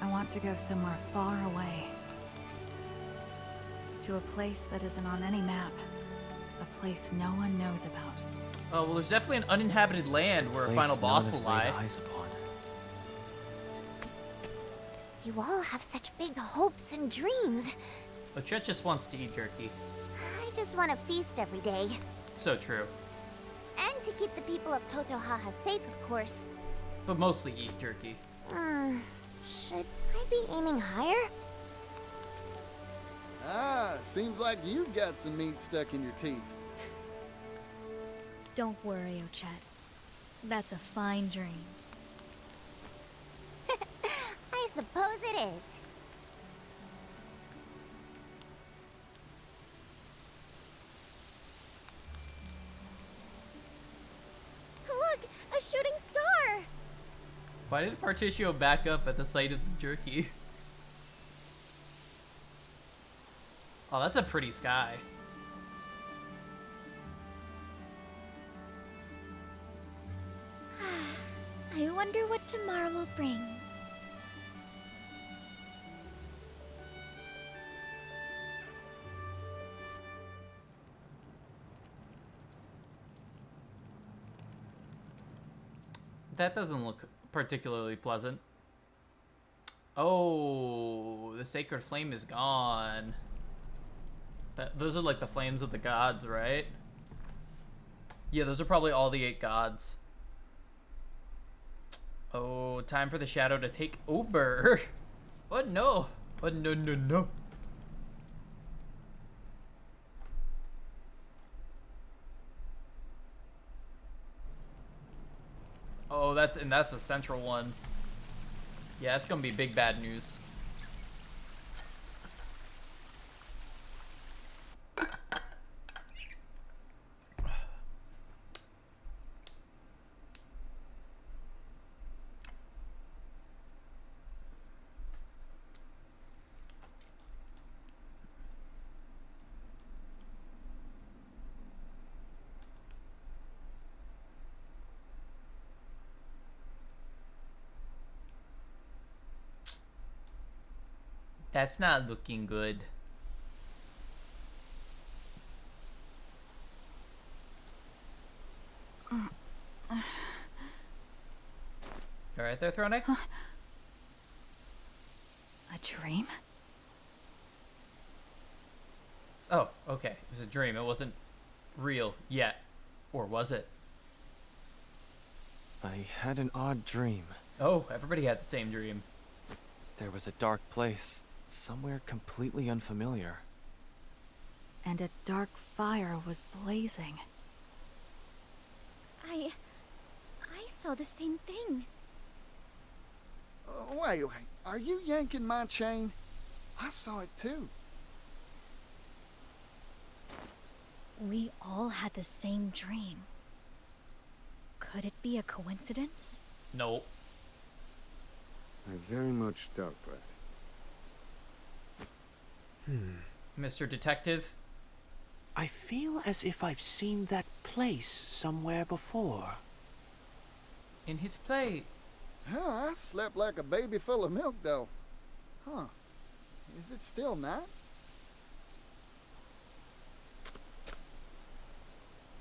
I want to go somewhere far away. To a place that isn't on any map. A place no one knows about. Oh, well, there's definitely an uninhabited land where a final boss will lie. Eyes upon. You all have such big hopes and dreams. But Chet just wants to eat jerky. I just want to feast every day. So true. And to keep the people of Totohaha safe, of course. But mostly eat jerky. Should I be aiming higher? Ah, seems like you've got some meat stuck in your teeth. Don't worry, Ochet. That's a fine dream. I suppose it is. Look, a shooting star! Why did Particio back up at the sight of the jerky? Oh, that's a pretty sky. I wonder what tomorrow will bring. That doesn't look particularly pleasant. Oh, the sacred flame is gone. Those are like the flames of the gods, right? Yeah, those are probably all the 8 gods. Oh, time for the shadow to take over. Oh no. Oh no, no, no. Oh, that's the central one. Yeah, it's gonna be big bad news. That's not looking good. All right there, Throne. A dream? Oh, okay. It was a dream. It wasn't real yet. Or was it? I had an odd dream. Oh, everybody had the same dream. There was a dark place, somewhere completely unfamiliar. And a dark fire was blazing. I saw the same thing. Wait. Are you yanking my chain? I saw it too. We all had the same dream. Could it be a coincidence? No. I very much doubt that. Mr. Detective? I feel as if I've seen that place somewhere before. In his plate. Huh, I slept like a baby full of milk, though. Huh. Is it still night?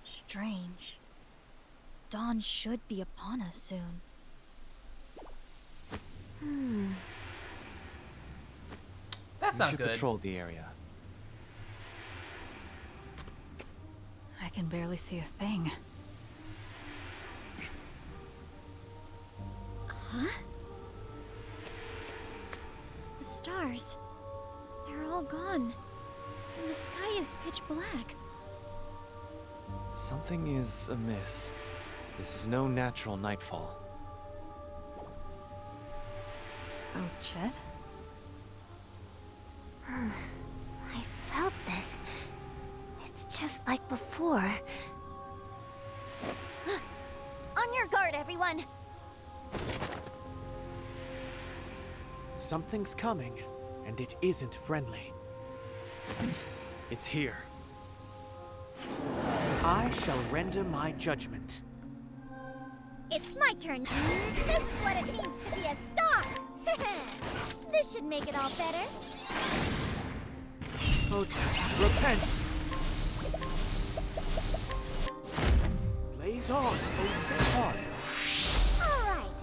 Strange. Dawn should be upon us soon. That's We not should good. patrol the area. I can barely see a thing. The stars. They're all gone. And the sky is pitch black. Something is amiss. This is no natural nightfall. Oh, Chet? I felt this. It's just like before. On your guard, everyone! Something's coming, and it isn't friendly. It's here. I shall render my judgment. It's my turn. This is what it means to be a star! This should make it all better. Oh, repent! Blaze on, oh thick heart. All right.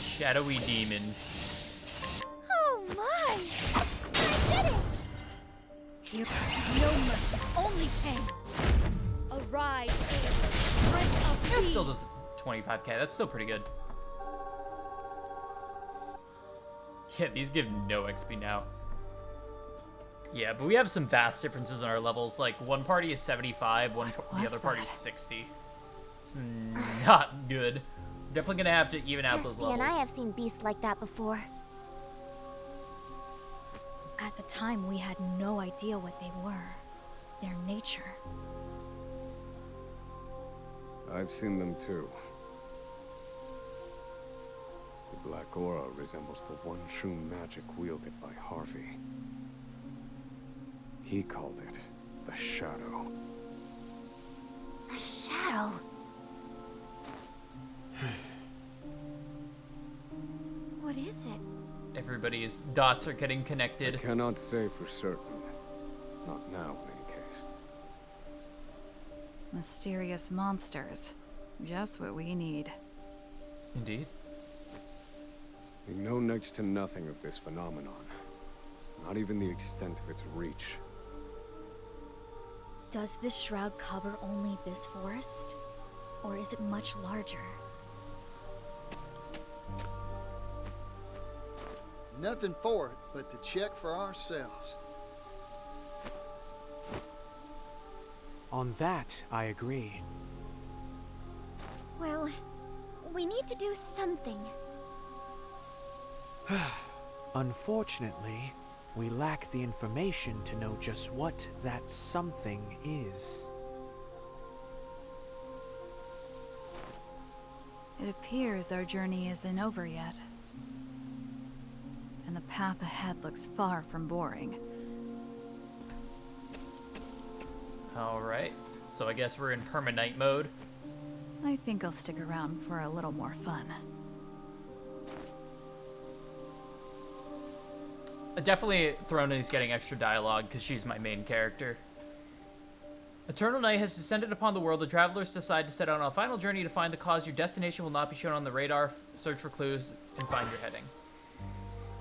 Shadowy demon. Oh my! I did it! No mercy, only pain. Arise, Aelin, Prince of That Thieves. still does 25k. That's still pretty good. Yeah, these give no XP now. Yeah, but we have some vast differences in our levels. Like, one party is 75, the was other party is that? 60. It's not good. We're definitely gonna have to even out those Esty levels. and I have seen beasts like that before. At the time, we had no idea what they were. Their nature. I've seen them too. The black aura resembles the one true magic wielded by Harvey. He called it the Shadow. A shadow. What is it? Everybody's dots are getting I connected. cannot say for certain. Not now, in any case. Mysterious monsters. Just what we need. Indeed. We know next to nothing of this phenomenon. Not even the extent of its reach. Does this shroud cover only this forest? Or is it much larger? Nothing for it but to check for ourselves. On that, I agree. Well, we need to do something. Unfortunately, we lack the information to know just what that something is. It appears our journey isn't over yet. And the path ahead looks far from boring. Alright. So I guess we're in permanent mode. I think I'll stick around for a little more fun. Definitely Throni's getting extra dialogue because she's my main character. Eternal night has descended upon the world. The travelers decide to set out on a final journey to find the cause. Your destination will not be shown on the radar. Search for clues and find your heading.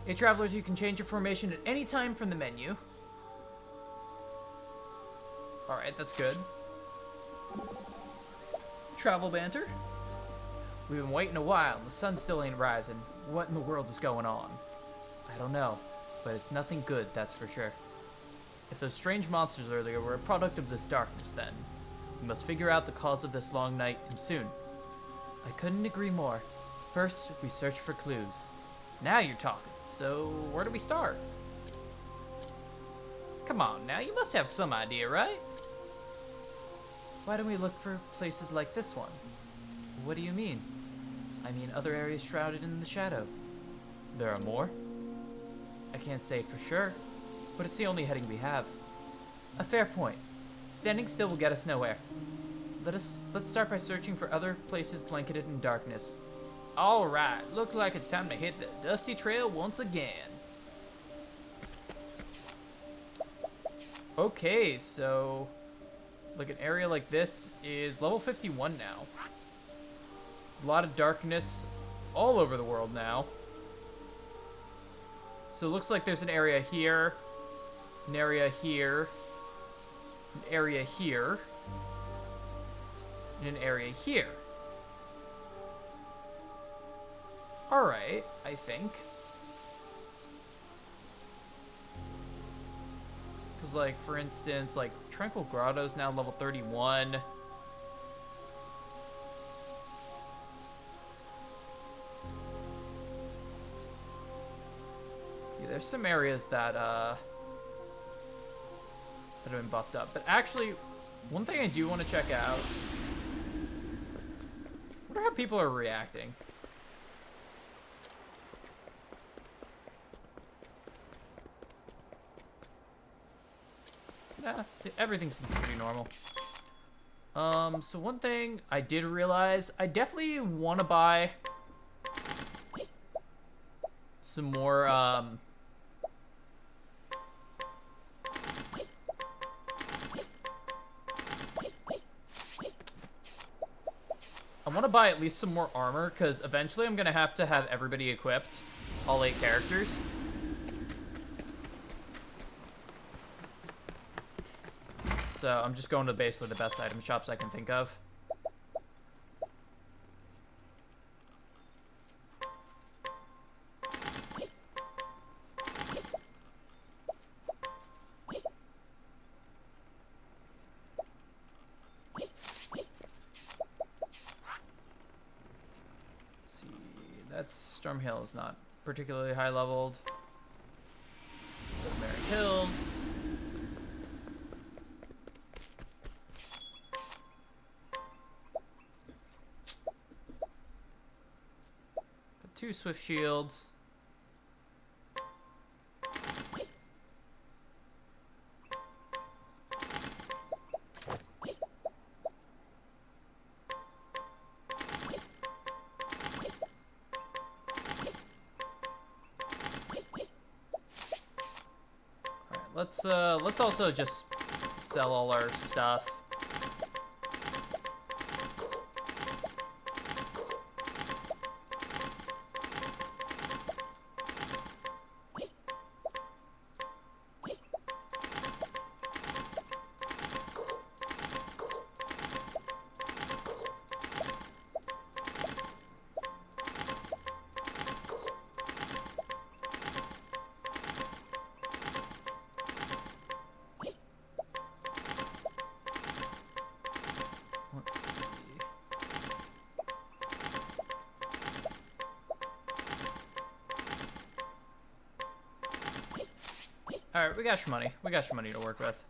Hey travelers, you can change your formation at any time from the menu. Alright, that's good. Travel banter? We've been waiting a while and the sun still ain't rising. What in the world is going on? I don't know, but it's nothing good, that's for sure. If those strange monsters earlier were a product of this darkness, then we must figure out the cause of this long night, and soon. I couldn't agree more. First, we search for clues. Now you're talking. So, where do we start? Come on now, you must have some idea, right? Why don't we look for places like this one? What do you mean? I mean other areas shrouded in the shadow. There are more? I can't say for sure, but it's the only heading we have. A fair point. Standing still will get us nowhere. Let's start by searching for other places blanketed in darkness. Alright, looks like it's time to hit the dusty trail once again. Okay, so like an area like this is level 51 now. A lot of darkness all over the world now. So it looks like there's an area here, an area here, an area here, and an area here. Alright, I think. Because, like, for instance, like, Tranquil Grotto's now level 31. Yeah, there's some areas that have been buffed up. But actually, one thing I do want to check out. I wonder how people are reacting. Yeah, see, everything seems pretty normal. So one thing I did realize, I definitely want to buy some more, I want to buy at least some more armor, because eventually I'm going to have everybody equipped, all 8 characters. So I'm just going to basically the best item shops I can think of. Let's see, that's Stormhill is not particularly high leveled. Go to Merrick Hills. Two swift shields. Alright, let's also just sell all our stuff. Alright, we got some money. We got some money to work with.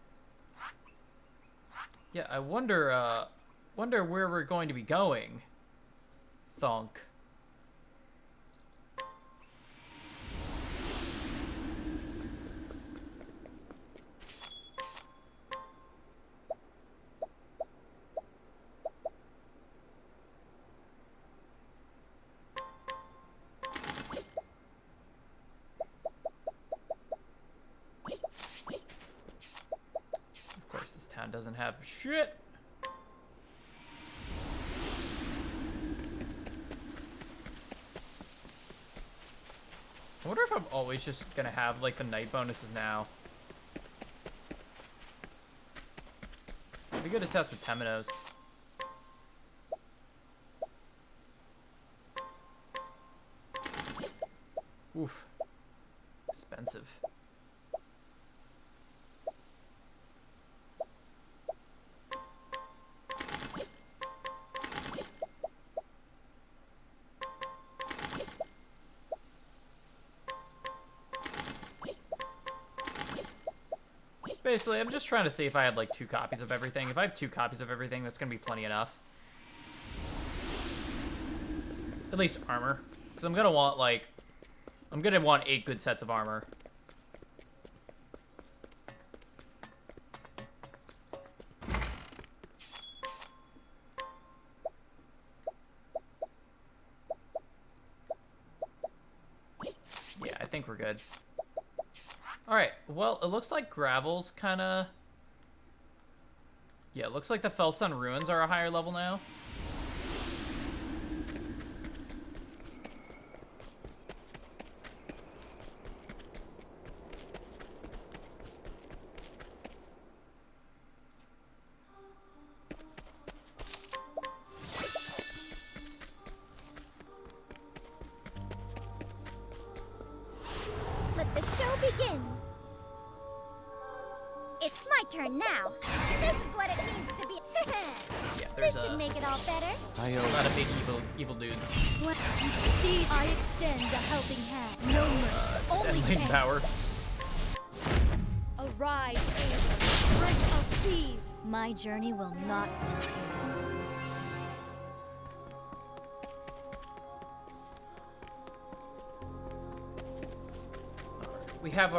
Yeah, I wonder where we're going to be going. Thonk. Doesn't have shit. I wonder if I'm always just gonna have like the night bonuses now. It'd be good to test with Temenos. Oof. Expensive. Basically, I'm just trying to see if I had like 2 copies of everything. If I have 2 copies of everything, that's gonna be plenty enough. At least armor. Because I'm gonna want like... I'm gonna want 8 good sets of armor. Yeah, I think we're good. Alright, well, it looks like gravel's kinda... Yeah, it looks like the Felsun Ruins are a higher level now. Let the show begin. It's my turn now. This is what it means to be. Yeah, there's This should make it all better. a lot of big evil dudes. What? I extend a helping hand. No mercy, only Deadly pain. power. Arise, angel, prince of thieves. My journey will not end here. We have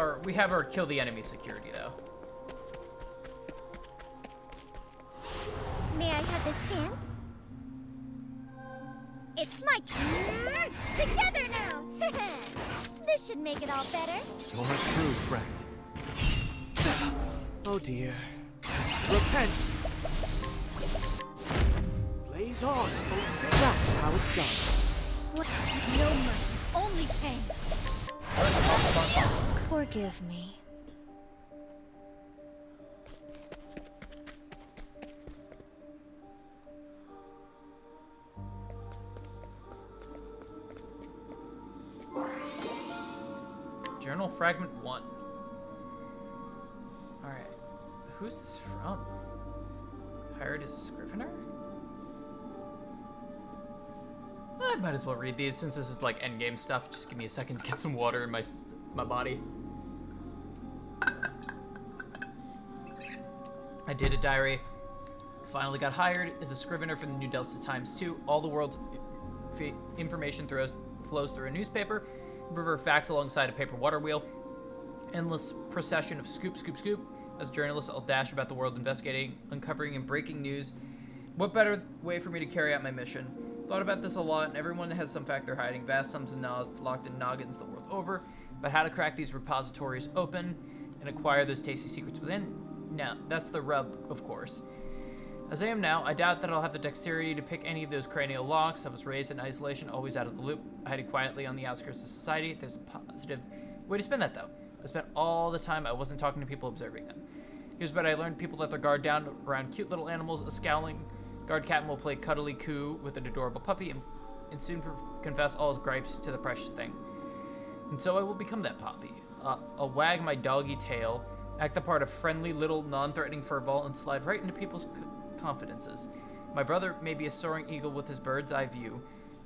our kill the enemy security though. May I have this dance? It's my turn. Together now. This should make it all better. You're a true friend. Oh dear. Repent! Blaze on! That's how it's done. What? No mercy, only pain. Forgive me. Journal Fragment 1. Alright. Who's this from? Hired as a scrivener? I might as well read these since this is like endgame stuff. Just give me a second to get some water in my body. I did a diary. Finally got hired as a scrivener for the New Delta Times 2. All the world's information flows through a newspaper, river facts alongside a paper water wheel. Endless procession of scoop, scoop, scoop. As journalists, I'll dash about the world investigating, uncovering, and breaking news. What better way for me to carry out my mission? Thought about this a lot, and everyone has some fact they're hiding, vast sums of knowledge locked in noggins the world over. But how to crack these repositories open and acquire those tasty secrets within? Now, that's the rub, of course. As I am now, I doubt that I'll have the dexterity to pick any of those cranial locks. I was raised in isolation, always out of the loop. I hid quietly on the outskirts of society. There's a positive way to spend that, though. I spent all the time I wasn't talking to people, observing them. Here's what I learned. People let their guard down around cute little animals. A scowling guard captain will play cuddly coo with an adorable puppy and soon confess all his gripes to the precious thing. And so I will become that puppy. I'll wag my doggy tail, act the part of friendly little non-threatening furball, and slide right into people's confidences. My brother may be a soaring eagle with his bird's eye view,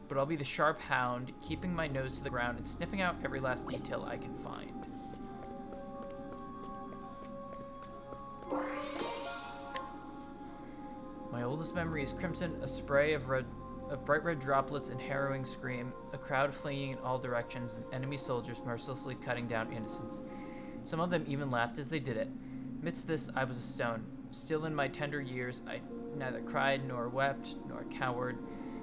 but I'll be the sharp hound, keeping my nose to the ground and sniffing out every last detail I can find. My oldest memory is crimson, a spray of bright red droplets and harrowing scream, a crowd fleeing in all directions, and enemy soldiers mercilessly cutting down innocents. Some of them even laughed as they did it. Amidst this, I was a stone. Still in my tender years, I neither cried nor wept nor cowered,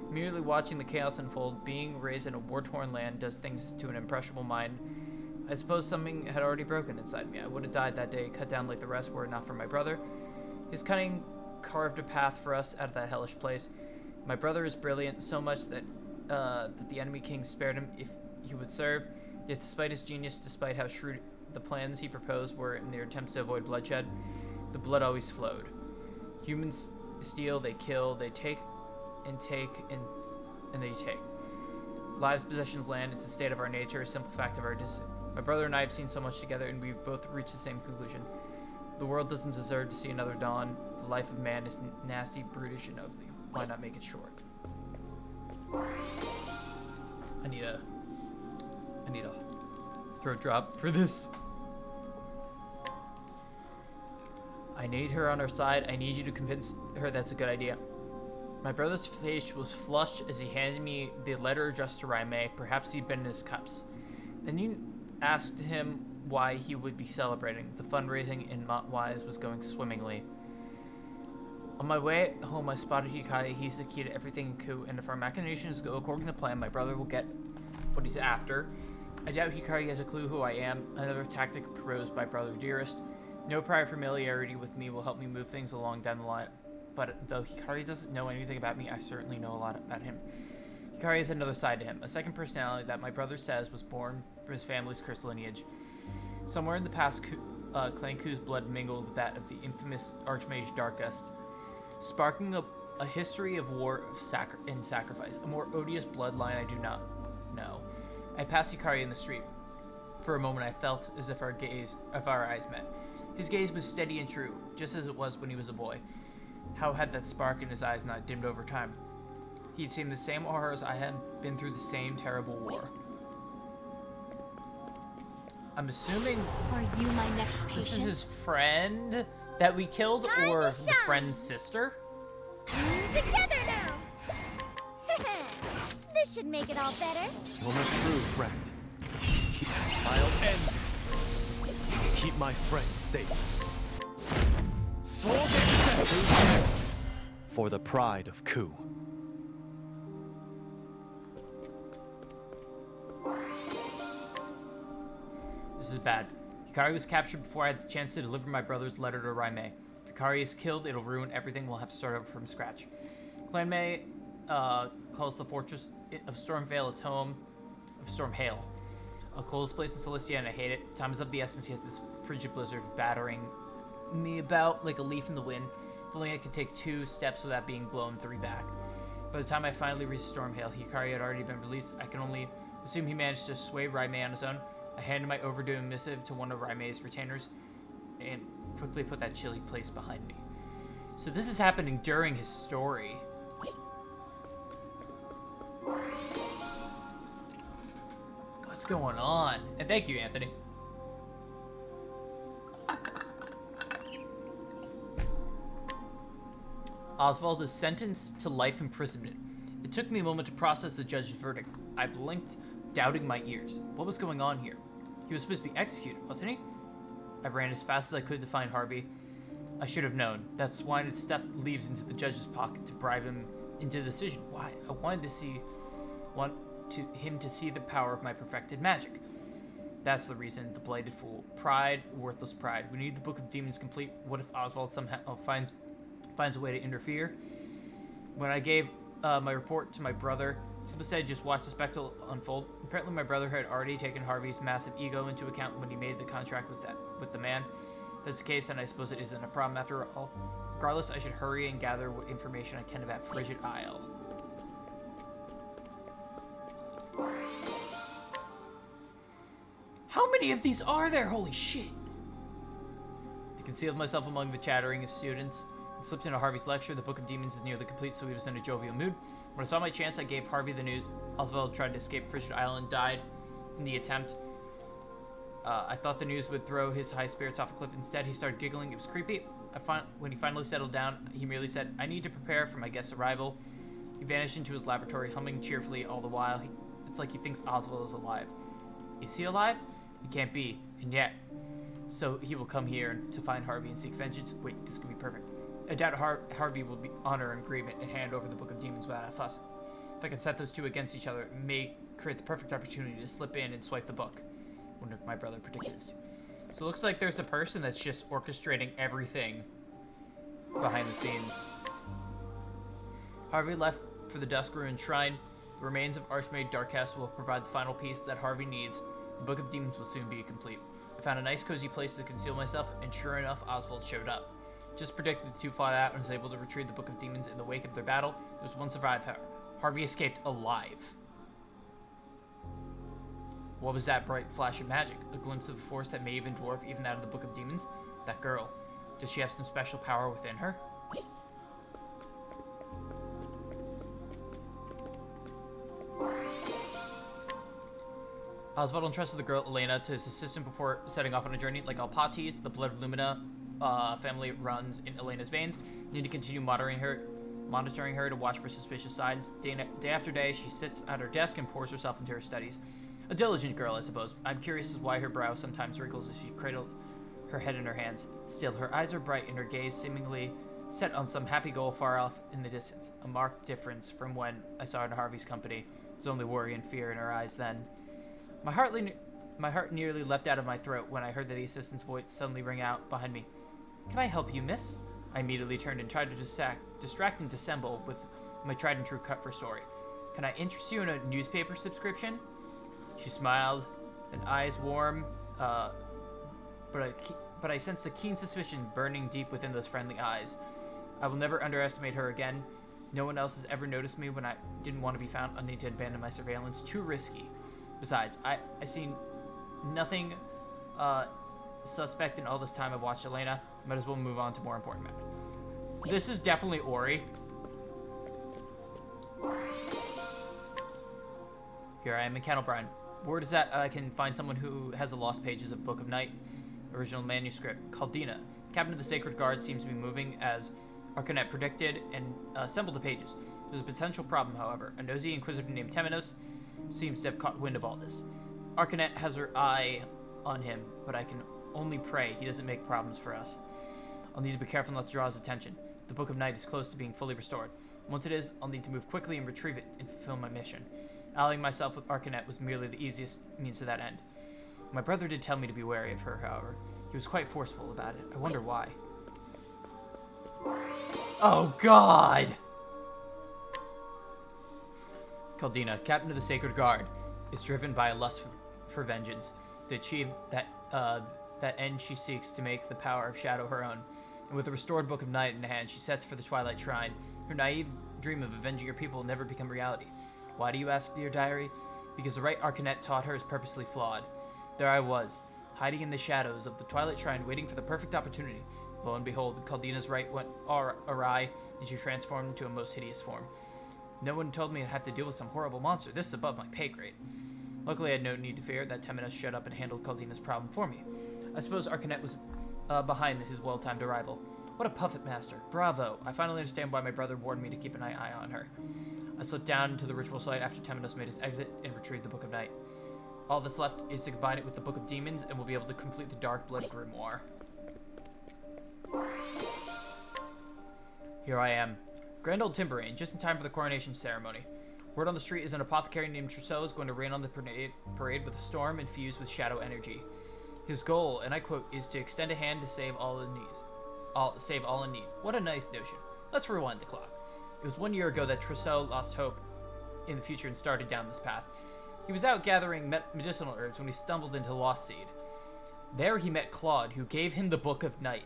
merely watching the chaos unfold. Being raised in a war-torn land does things to an impressionable mind. I suppose something had already broken inside me. I would have died that day, cut down like the rest were it not for my brother. His cunning carved a path for us out of that hellish place. My brother is brilliant, so much that the enemy king spared him if he would serve. Yet despite his genius, despite how shrewd the plans he proposed were in their attempts to avoid bloodshed, the blood always flowed. Humans steal, they kill, they take, and they take. Lives, possessions, land, it's the state of our nature, a simple fact of our My brother and I have seen so much together, and we've both reached the same conclusion. The world doesn't deserve to see another dawn. The life of man is nasty, brutish, and ugly. Why not make it short? I need a throat drop for this. I need her on our side. I need you to convince her that's a good idea. My brother's face was flushed as he handed me the letter addressed to Raime. Perhaps he'd been in his cups. Then you asked him why he would be celebrating. The fundraising in Montwise was going swimmingly. On my way home, I spotted Hikari. He's the key to everything in Ku, and if our machinations go according to plan, my brother will get what he's after. I doubt Hikari has a clue who I am. Another tactic proposed by Brother Dearest. No prior familiarity with me will help me move things along down the line. But though Hikari doesn't know anything about me, I certainly know a lot about him. Hikari has another side to him, a second personality that my brother says was born from his family's cursed lineage. Somewhere in the past, Clan Ku's blood mingled with that of the infamous Archmage Darkest, sparking a history of war and sacrifice. A more odious bloodline I do not know. I passed Hikari in the street. For a moment I felt as if our eyes met. His gaze was steady and true, just as it was when he was a boy. How had that spark in his eyes not dimmed over time? He had seen the same horrors I had been through the same terrible war. I'm assuming Are you my next patient? this is his friend that we killed, Time or to the shine. friend's sister? Together now! This should make it all better. Woman true friend. I'll end this. Keep my friends safe. Sword and scepter for the pride of Ku. This is bad. Hikari was captured before I had the chance to deliver my brother's letter to Raime. If Hikari is killed, it'll ruin everything. We'll have to start over from scratch. Clan May calls the fortress of Stormvale its home of Stormhail. A coldest place in Celestia, and I hate it. Time is of the essence. He has this frigid blizzard battering me about like a leaf in the wind. If only I could take 2 steps without being blown 3 back. By the time I finally reached Stormhail, Hikari had already been released. I can only assume he managed to sway Raime on his own. I handed my overdue missive to one of Raime's retainers and quickly put that chilly place behind me. So this is happening during his story. What's going on? And thank you, Anthony. Oswald is sentenced to life imprisonment. It took me a moment to process the judge's verdict. I blinked, doubting my ears. What was going on here? He was supposed to be executed, wasn't he? I ran as fast as I could to find Harvey. I should have known. That swine had stuffed leaves into the judge's pocket to bribe him into the decision. Why? I wanted him to see the power of my perfected magic. That's the reason, the blighted fool. Pride, worthless pride. We need the Book of Demons complete. What if Oswald somehow finds a way to interfere? When I gave my report to my brother, Simba said just watch the spectacle unfold. Apparently my brother had already taken Harvey's massive ego into account when he made the contract with the man. If that's the case, then I suppose it isn't a problem after all. Regardless, I should hurry and gather what information I can about Frigid Isle. How many of these are there? Holy shit! I concealed myself among the chattering of students and slipped into Harvey's lecture. The Book of Demons is nearly complete, so he was in a jovial mood. When I saw my chance, I gave Harvey the news. Oswald tried to escape Frigid Isle and died in the attempt. I thought the news would throw his high spirits off a cliff. Instead, he started giggling. It was creepy. When he finally settled down, he merely said, I need to prepare for my guest's arrival. He vanished into his laboratory, humming cheerfully all the while. It's like he thinks Oswald is alive. Is he alive? He can't be, and yet. So he will come here to find Harvey and seek vengeance. Wait, this could be perfect. I doubt Harvey will honor an agreement and hand over the Book of Demons without a fuss. If I can set those two against each other, it may create the perfect opportunity to slip in and swipe the book. Wonder if my brother predicted this. So it looks like there's a person that's just orchestrating everything behind the scenes. Harvey left for the Dusk-Ruined Shrine. The remains of Archmage Darkest will provide the final piece that Harvey needs. The Book of Demons will soon be complete. I found a nice cozy place to conceal myself, and sure enough, Oswald showed up. Just predicted the two fought out and was able to retrieve the Book of Demons in the wake of their battle. There's one survivor. Harvey escaped alive. What was that bright flash of magic? A glimpse of a force that may even dwarf even out of the Book of Demons? That girl. Does she have some special power within her? Oswald entrusted the girl Elena to his assistant before setting off on a journey. Like all Patis, the blood of Lumina family runs in Elena's veins. You need to continue monitoring her to watch for suspicious signs. Day after day, she sits at her desk and pours herself into her studies. A diligent girl, I suppose. I'm curious as why her brow sometimes wrinkles as she cradles her head in her hands. Still, her eyes are bright and her gaze seemingly set on some happy goal far off in the distance. A marked difference from when I saw her in Harvey's company. There's only worry and fear in her eyes then. My heart nearly leapt out of my throat when I heard the assistant's voice suddenly ring out behind me. Can I help you, miss? I immediately turned and tried to distract and dissemble with my tried and true cut for story. Can I interest you in a newspaper subscription? She smiled, and eyes warm, but I sensed the keen suspicion burning deep within those friendly eyes. I will never underestimate her again. No one else has ever noticed me when I didn't want to be found. I need to abandon my surveillance. Too risky. Besides, I seen nothing suspect in all this time I've watched Elena. Might as well move on to more important matters. This is definitely Ori. Here I am in Candlebrine. Word is that I can find someone who has the lost pages of Book of Night, original manuscript, called Dina. Captain of the Sacred Guard seems to be moving as Arcanet predicted and assembled the pages. There's a potential problem, however. A nosy inquisitor named Temenos seems to have caught wind of all this. Arcanet has her eye on him, but I can only pray he doesn't make problems for us. I'll need to be careful not to draw his attention. The Book of Night is close to being fully restored. Once it is, I'll need to move quickly and retrieve it and fulfill my mission. Allying myself with Arcanet was merely the easiest means to that end. My brother did tell me to be wary of her, however. He was quite forceful about it. I wonder why. Oh, God! Caldina, captain of the Sacred Guard, is driven by a lust for vengeance. To achieve that end, she seeks to make the power of Shadow her own. And with the restored Book of Night in hand, she sets for the Twilight Shrine. Her naive dream of avenging her people will never become reality. Why do you ask, dear diary? Because the right Arcanet taught her is purposely flawed. There I was, hiding in the shadows of the Twilight Shrine, waiting for the perfect opportunity. Lo and behold, Caldina's right went awry, and she transformed into a most hideous form. No one told me I'd have to deal with some horrible monster. This is above my pay grade. Luckily, I had no need to fear. That Temenos shut up and handled Caldina's problem for me. I suppose Arcanet was behind his well-timed arrival. What a puppet master. Bravo. I finally understand why my brother warned me to keep an eye on her. I slipped down to the ritual site after Temenos made his exit and retrieved the Book of Night. All that's left is to combine it with the Book of Demons, and we'll be able to complete the Dark Blood Grimoire. Here I am. Grand old Timberane, just in time for the coronation ceremony. Word on the street is an apothecary named Trousseau is going to rain on the parade with a storm infused with shadow energy. His goal, and I quote, is to extend a hand to save all in need. What a nice notion. Let's rewind the clock. It was 1 year ago that Trousseau lost hope in the future and started down this path. He was out gathering medicinal herbs when he stumbled into Lost Seed. There he met Claude, who gave him the Book of Night.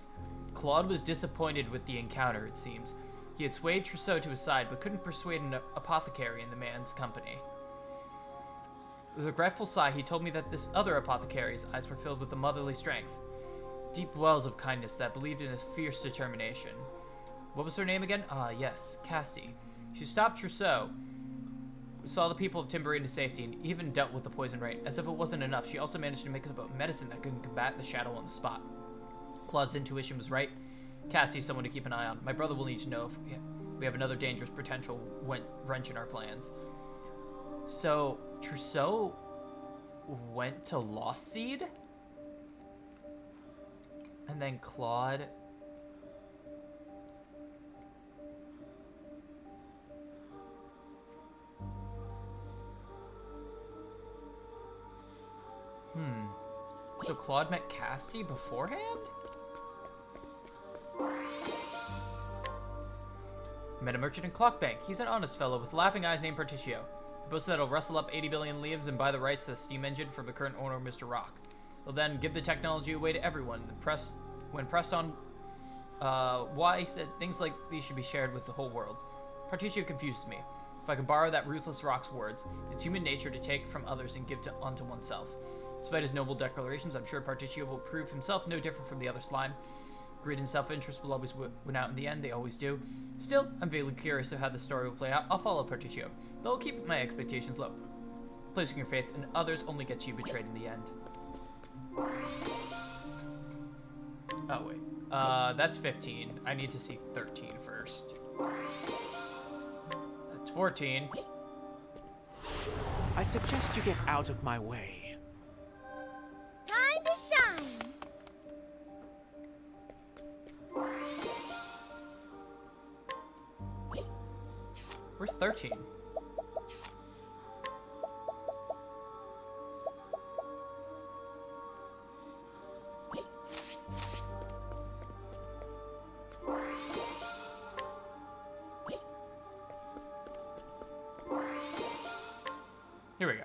Claude was disappointed with the encounter, it seems. He had swayed Trousseau to his side, but couldn't persuade an apothecary in the man's company. With a regretful sigh, he told me that this other apothecary's eyes were filled with a motherly strength. Deep wells of kindness that believed in a fierce determination. What was her name again? Ah, yes, Casti. She stopped Trousseau, saw the people of Timberane to safety, and even dealt with the poison rain. As if it wasn't enough, she also managed to make up a medicine that could combat the shadow on the spot. Claude's intuition was right. Cassie's someone to keep an eye on. My brother will need to know if we have another dangerous potential wrench in our plans. So, Trousseau went to Lost Seed? And then Claude... So Claude met Casti beforehand? Met a merchant in Clockbank. He's an honest fellow with laughing eyes named Particio. He boasts that he'll rustle up 80 billion leaves and buy the rights to the steam engine from the current owner, Mr. Rock. He'll then give the technology away to everyone. When pressed on why, he said things like these should be shared with the whole world. Particio confused me. If I can borrow that ruthless rock's words, it's human nature to take from others and give unto oneself. Despite his noble declarations, I'm sure Particio will prove himself no different from the other slime. Greed and self-interest will always win out in the end, they always do. Still, I'm vaguely curious of how the story will play out. I'll follow Particio, though I'll keep my expectations low. Placing your faith in others only gets you betrayed in the end. Oh, wait. That's 15. I need to see 13 first. That's 14. I suggest you get out of my way. Time to shine. Where's 13? Here we go.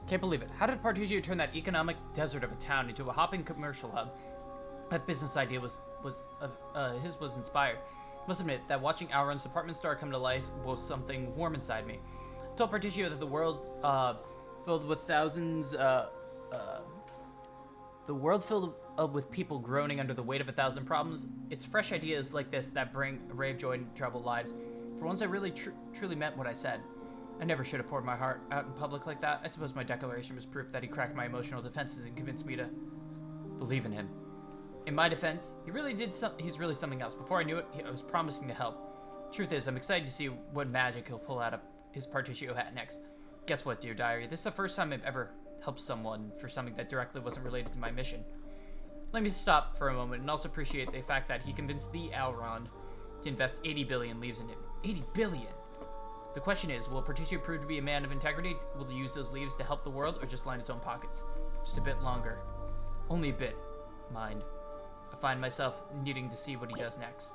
Can't believe it. How did Particio turn that economic desert of a town into a hopping commercial hub? That business idea was inspired. Must admit that watching Auron's department store come to life was something warm inside me. I told Particio that the world filled with thousands, the world filled with people groaning under the weight of 1,000 problems. It's fresh ideas like this that bring a ray of joy in troubled lives. For once, I really truly meant what I said. I never should have poured my heart out in public like that. I suppose my declaration was proof that he cracked my emotional defenses and convinced me to believe in him. In my defense, he's really something else. Before I knew it, I was promising to help. Truth is, I'm excited to see what magic he'll pull out of his Particio hat next. Guess what, dear diary? This is the first time I've ever helped someone for something that directly wasn't related to my mission. Let me stop for a moment and also appreciate the fact that he convinced the Auron to invest 80 billion leaves in him. 80 billion! The question is, will Particio prove to be a man of integrity? Will he use those leaves to help the world or just line his own pockets? Just a bit longer. Only a bit, mind. I find myself needing to see what he does next.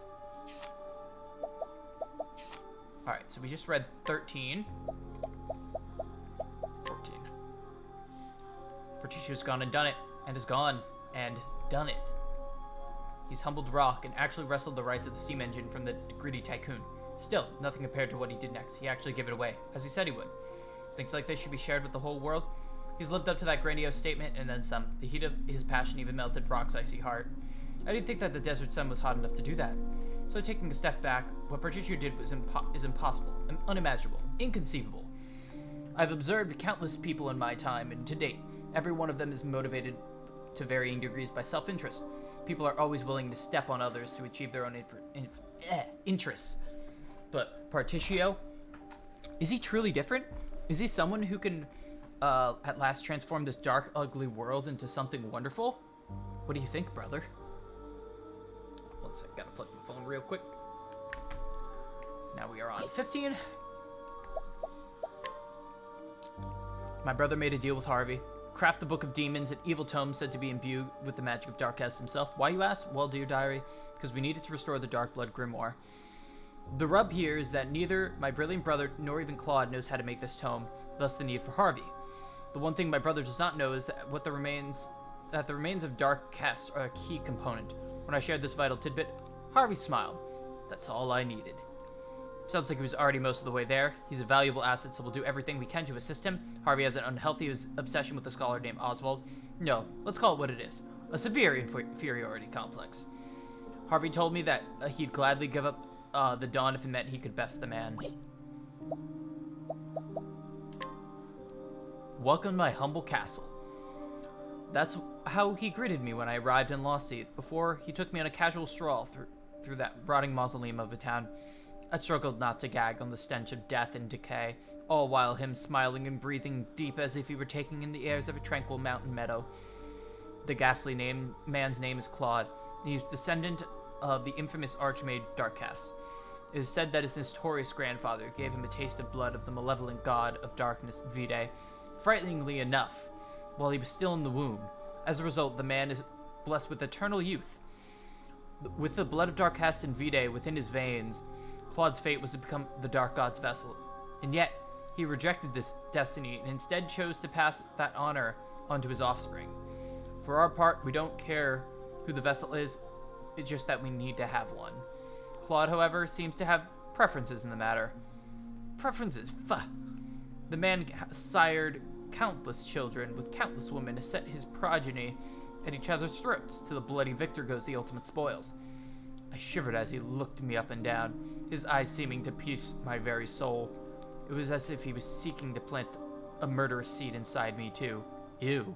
Alright, so we just read 13. 14. Particio's gone and done it, and is gone, and done it. He's humbled Rock and actually wrestled the rights of the steam engine from the greedy tycoon. Still, nothing compared to what he did next. He actually gave it away, as he said he would. Things like this should be shared with the whole world. He's lived up to that grandiose statement, and then some. The heat of his passion even melted Rock's icy heart. I didn't think that the desert sun was hot enough to do that. So taking a step back, what Particio did was is impossible, unimaginable, inconceivable. I've observed countless people in my time, and to date, every one of them is motivated to varying degrees by self-interest. People are always willing to step on others to achieve their own interests. But Particio, is he truly different? Is he someone who can at last transform this dark, ugly world into something wonderful? What do you think, brother? One sec, gotta plug my phone real quick. Now we are on 15. My brother made a deal with Harvey. Craft the Book of Demons, an evil tome said to be imbued with the magic of Darkest himself. Why, you ask? Well, dear diary, because we needed to restore the Dark Blood Grimoire. The rub here is that neither my brilliant brother nor even Claude knows how to make this tome, thus the need for Harvey. The one thing my brother does not know is that the remains of Darkest are a key component. When I shared this vital tidbit, Harvey smiled. That's all I needed. Sounds like he was already most of the way there. He's a valuable asset, so we'll do everything we can to assist him. Harvey has an unhealthy obsession with a scholar named Oswald. No, let's call it what it is. A severe inferiority complex. Harvey told me that he'd gladly give up the Dawn if it meant he could best the man. Welcome to my humble castle. That's how he greeted me when I arrived in Lost before he took me on a casual stroll through that rotting mausoleum of a town. I struggled not to gag on the stench of death and decay, all while him smiling and breathing deep as if he were taking in the airs of a tranquil mountain meadow. The ghastly man's name is Claude. He's descendant of the infamous archmage Darkest. It is said that his notorious grandfather gave him a taste of blood of the malevolent god of darkness, Vide, frighteningly enough, while he was still in the womb. As a result, the man is blessed with eternal youth. With the blood of Darkest and Vide within his veins, Claude's fate was to become the Dark God's vessel. And yet, he rejected this destiny and instead chose to pass that honor onto his offspring. For our part, we don't care who the vessel is, it's just that we need to have one. Claude, however, seems to have preferences in the matter. preferences. Fuh. The man sired countless children with countless women to set his progeny at each other's throats. To the bloody victor goes the ultimate spoils. I shivered as he looked me up and down, his eyes seeming to pierce my very soul. It was as if he was seeking to plant a murderous seed inside me too. Ew.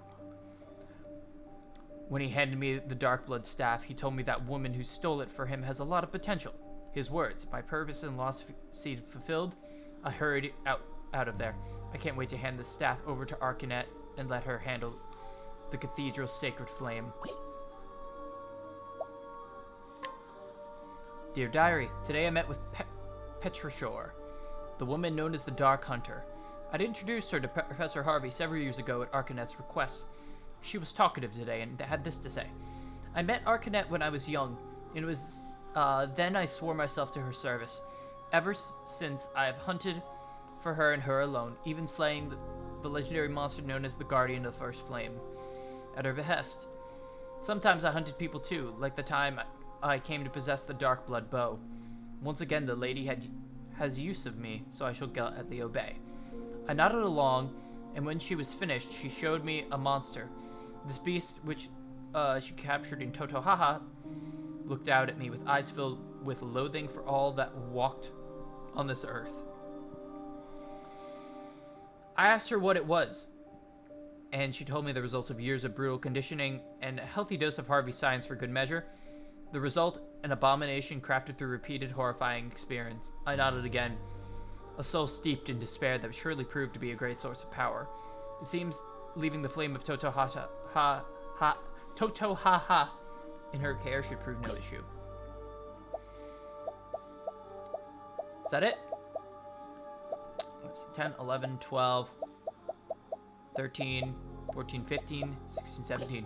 When he handed me the Darkblood staff, he told me that woman who stole it for him has a lot of potential. His words, my purpose and lost seed fulfilled. I hurried out of there. I can't wait to hand the staff over to Arcanet and let her handle the cathedral's sacred flame. Dear Diary, today I met with Petrashore, the woman known as the Dark Hunter. I'd introduced her to Professor Harvey several years ago at Arcanet's request. She was talkative today and had this to say. I met Arcanet when I was young, and it was then I swore myself to her service. Ever since, I have hunted for her and her alone, even slaying the legendary monster known as the Guardian of the First Flame, at her behest. Sometimes I hunted people too, like the time I came to possess the Darkblood bow. Once again, the lady has use of me, so I shall gladly obey. I nodded along, and when she was finished, she showed me a monster. This beast, which she captured in Totohaha, looked out at me with eyes filled with loathing for all that walked on this earth. I asked her what it was, and she told me the result of years of brutal conditioning and a healthy dose of Harvey science for good measure. The result, an abomination crafted through repeated horrifying experience. I nodded again. A soul steeped in despair that surely proved to be a great source of power. It seems leaving the flame of Totohaha in her care should prove no issue. Is that it? Let's see, 10, 11, 12, 13, 14, 15, 16, 17.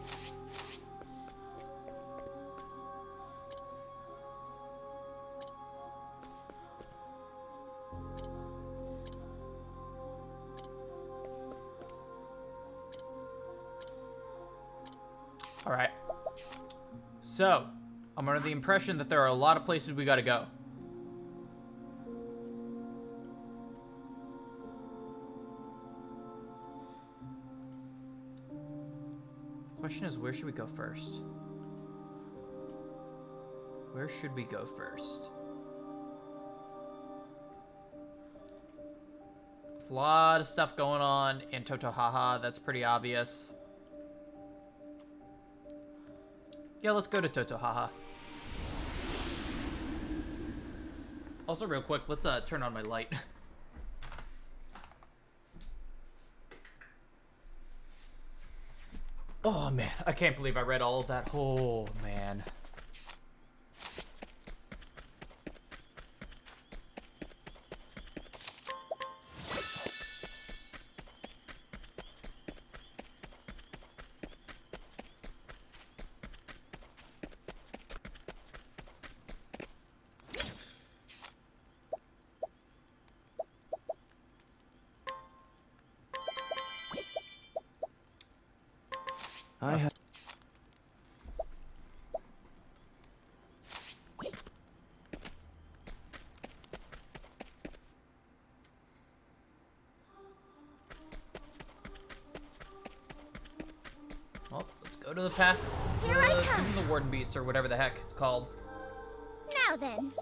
Alright. So, I'm under the impression that there are a lot of places we gotta go. Question is, where should we go first? Where should we go first? A lot of stuff going on in Totohaha, that's pretty obvious. Yeah, let's go to Totohaha. Also, real quick, let's turn on my light. Oh, man. I can't believe I read all of that. Oh, man. I have. Well, let's go to the path. Here I come. To the Warden Beast, or whatever the heck it's called. Now then.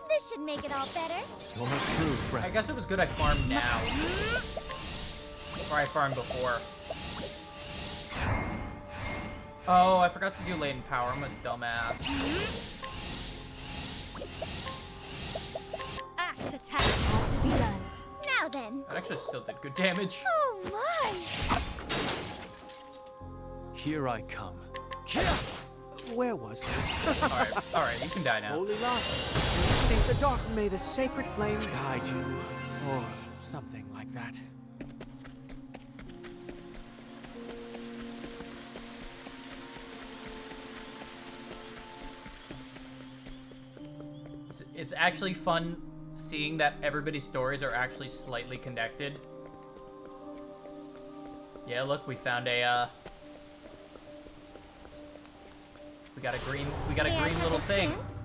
This should make it all better. You're a true friend. I guess it was good I farmed now. Or I farmed before. Oh, I forgot to do latent power. I'm a dumbass. Axe attack had to be done. Now then. That actually still did good damage. Oh my! Here I come. Where was I? Alright, you can die now. Holy Lava. May the dark, may the sacred flame guide you, or something like that. It's actually fun seeing that everybody's stories are actually slightly connected. Yeah, look, we found a we got a green May I have little this thing. dance?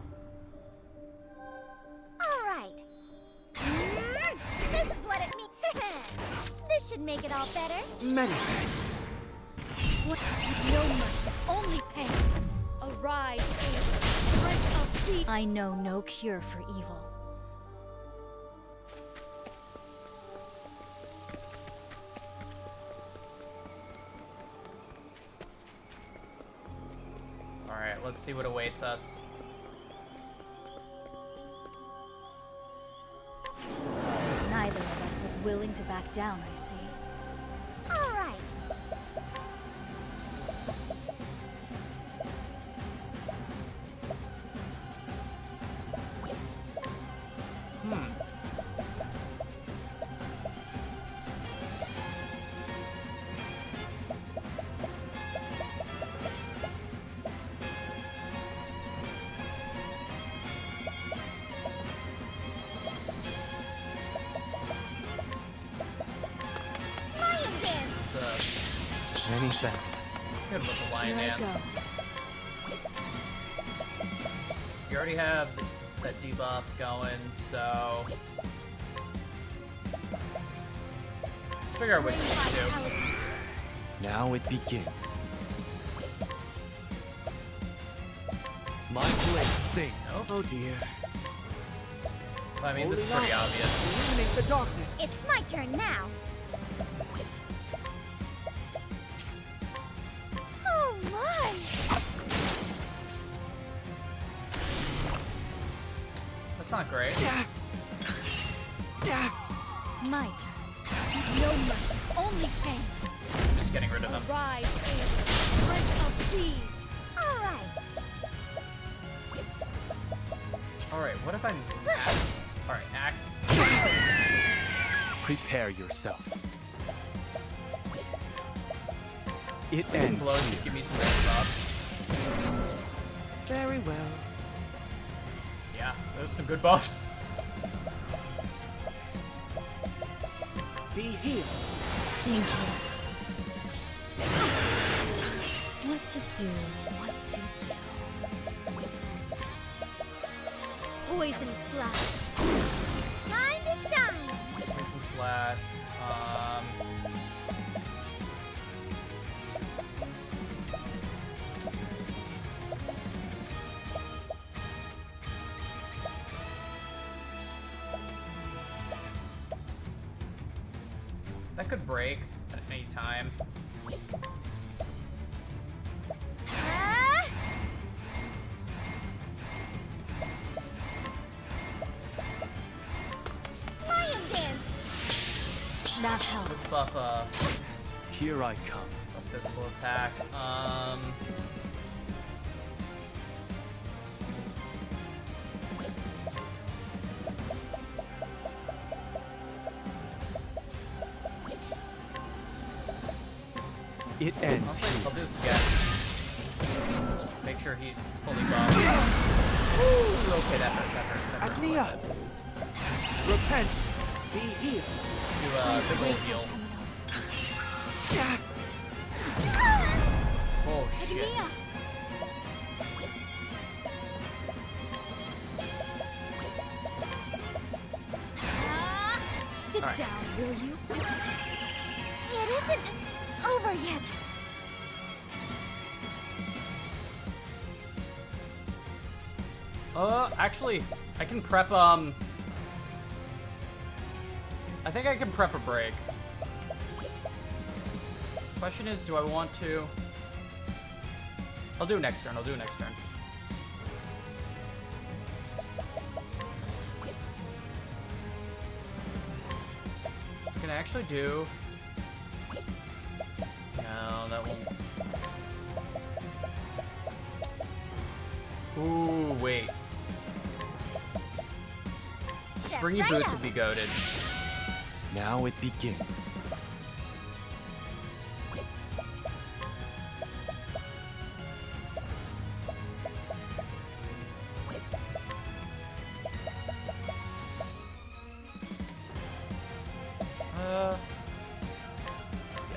all better. Many thanks. What? No mercy, only pain. Arise, evil. Strength of peace. I know no cure for evil. Alright, let's see what awaits us. Neither of us is willing to back down, I see. All right. Lion dance. Many thanks. Good with the lion Here I dance. go. You already have that debuff going, so let's figure out what Drain you can do. vitality. Now it begins. My blade sings. Nope. Oh dear. I mean, this is Holding pretty on. obvious. Illuminate the darkness. It's my turn now. Oh my! That's not great. My turn. No mercy, only pain. I'm just getting rid of them. Arise, evil. Strength of peace. All right. Alright, what if I axe? Alright, axe. Prepare yourself. It Blows, ends just here. give me some buffs. Very well. Yeah, those are some good buffs. Be healed. Thank you. What to do, what to do. Poison slash. Time to shine. Poison slash. That could break at any time. Ah! Lion dance. That helped. Let's buff Here I come. a physical attack. It ends I'll here. do this again. Make sure he's fully buffed. Ooh, okay, that hurt. That hurt. That hurt. Athea. quite a bit. Repent. Be healed. Do a big ol' heal. Oh shit. Mia. Ah! Sit Alright. down, will you? It isn't over yet. Actually, I can prep, I think I can prep a break. Question is, do I want to... I'll do next turn, next turn. Can I actually do... No, that won't... Ooh, wait. Step Springy right boots up. would be goated. Now it begins.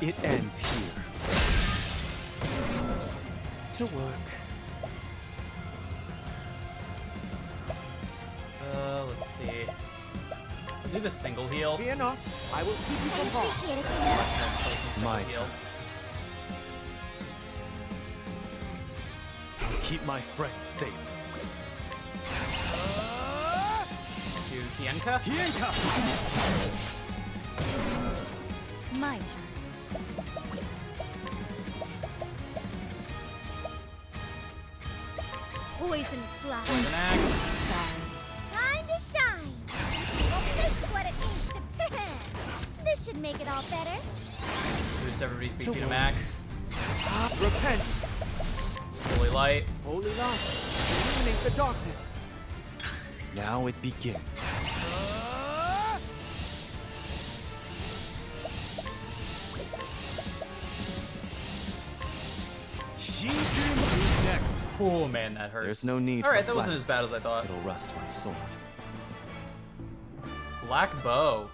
It ends here. To work. Let's see. Do the single heal. Fear not, I will keep you I from harm. appreciate it, teammate. My Heal. turn. Keep my friends safe. Do Hienka. My turn. Poison slide. Poison axe. Sorry. Time to shine. Well, this is what it means to This should make it all better. Boost everybody's BC to max. Repent, Holy light. holy light, illuminate the darkness. Now it begins. Who's next? Oh man, that hurts. There's no need All right, for that wasn't flattery. as bad as I thought. It'll rust my sword. Black bow.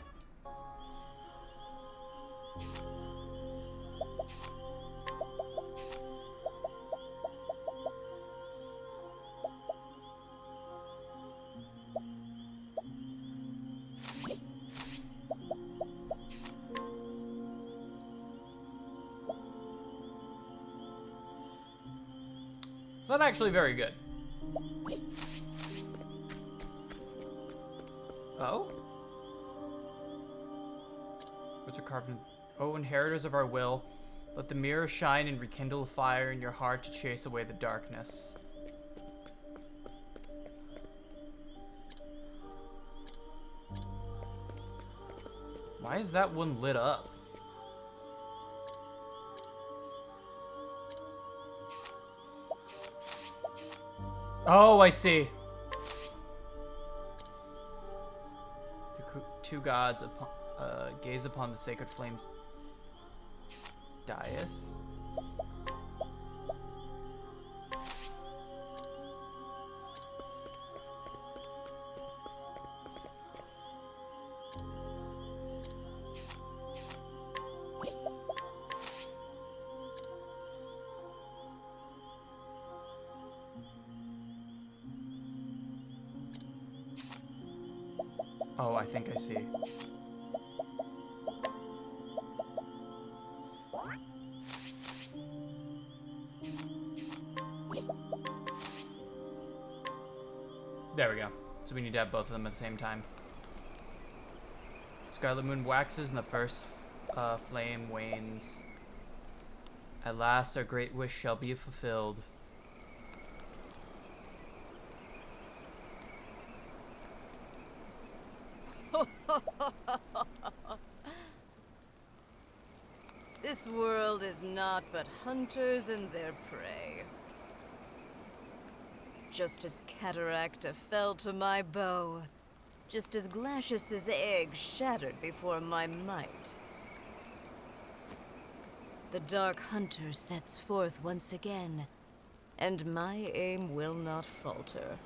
It's not actually very good. Oh? What's your carved in? Oh, inheritors of our will, let the mirror shine and rekindle a fire in your heart to chase away the darkness. Why is that one lit up? Oh, I see. Two gods upon, gaze upon the sacred flames. Dieth. Oh, I think I see. There we go. So we need to have both of them at the same time. Scarlet moon waxes and the first flame wanes. At last our great wish shall be fulfilled. This world is naught but hunters and their prey. Just as Cataracta fell to my bow, just as Glacius's egg shattered before my might. The Dark Hunter sets forth once again, and my aim will not falter.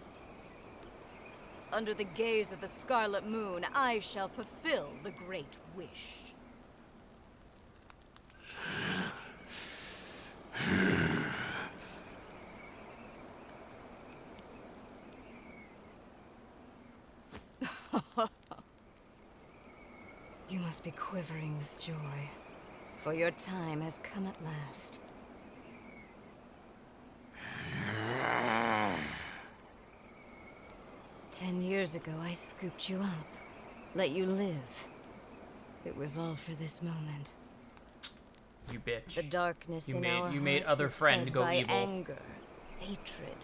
Under the gaze of the Scarlet Moon, I shall fulfill the Great Wish. You must be quivering with joy, for your time has come at last. "10 years ago, I scooped you up, let you live. It was all for this moment. You bitch. The darkness You in made- our you made hearts other is friend fed go by evil. anger, hatred,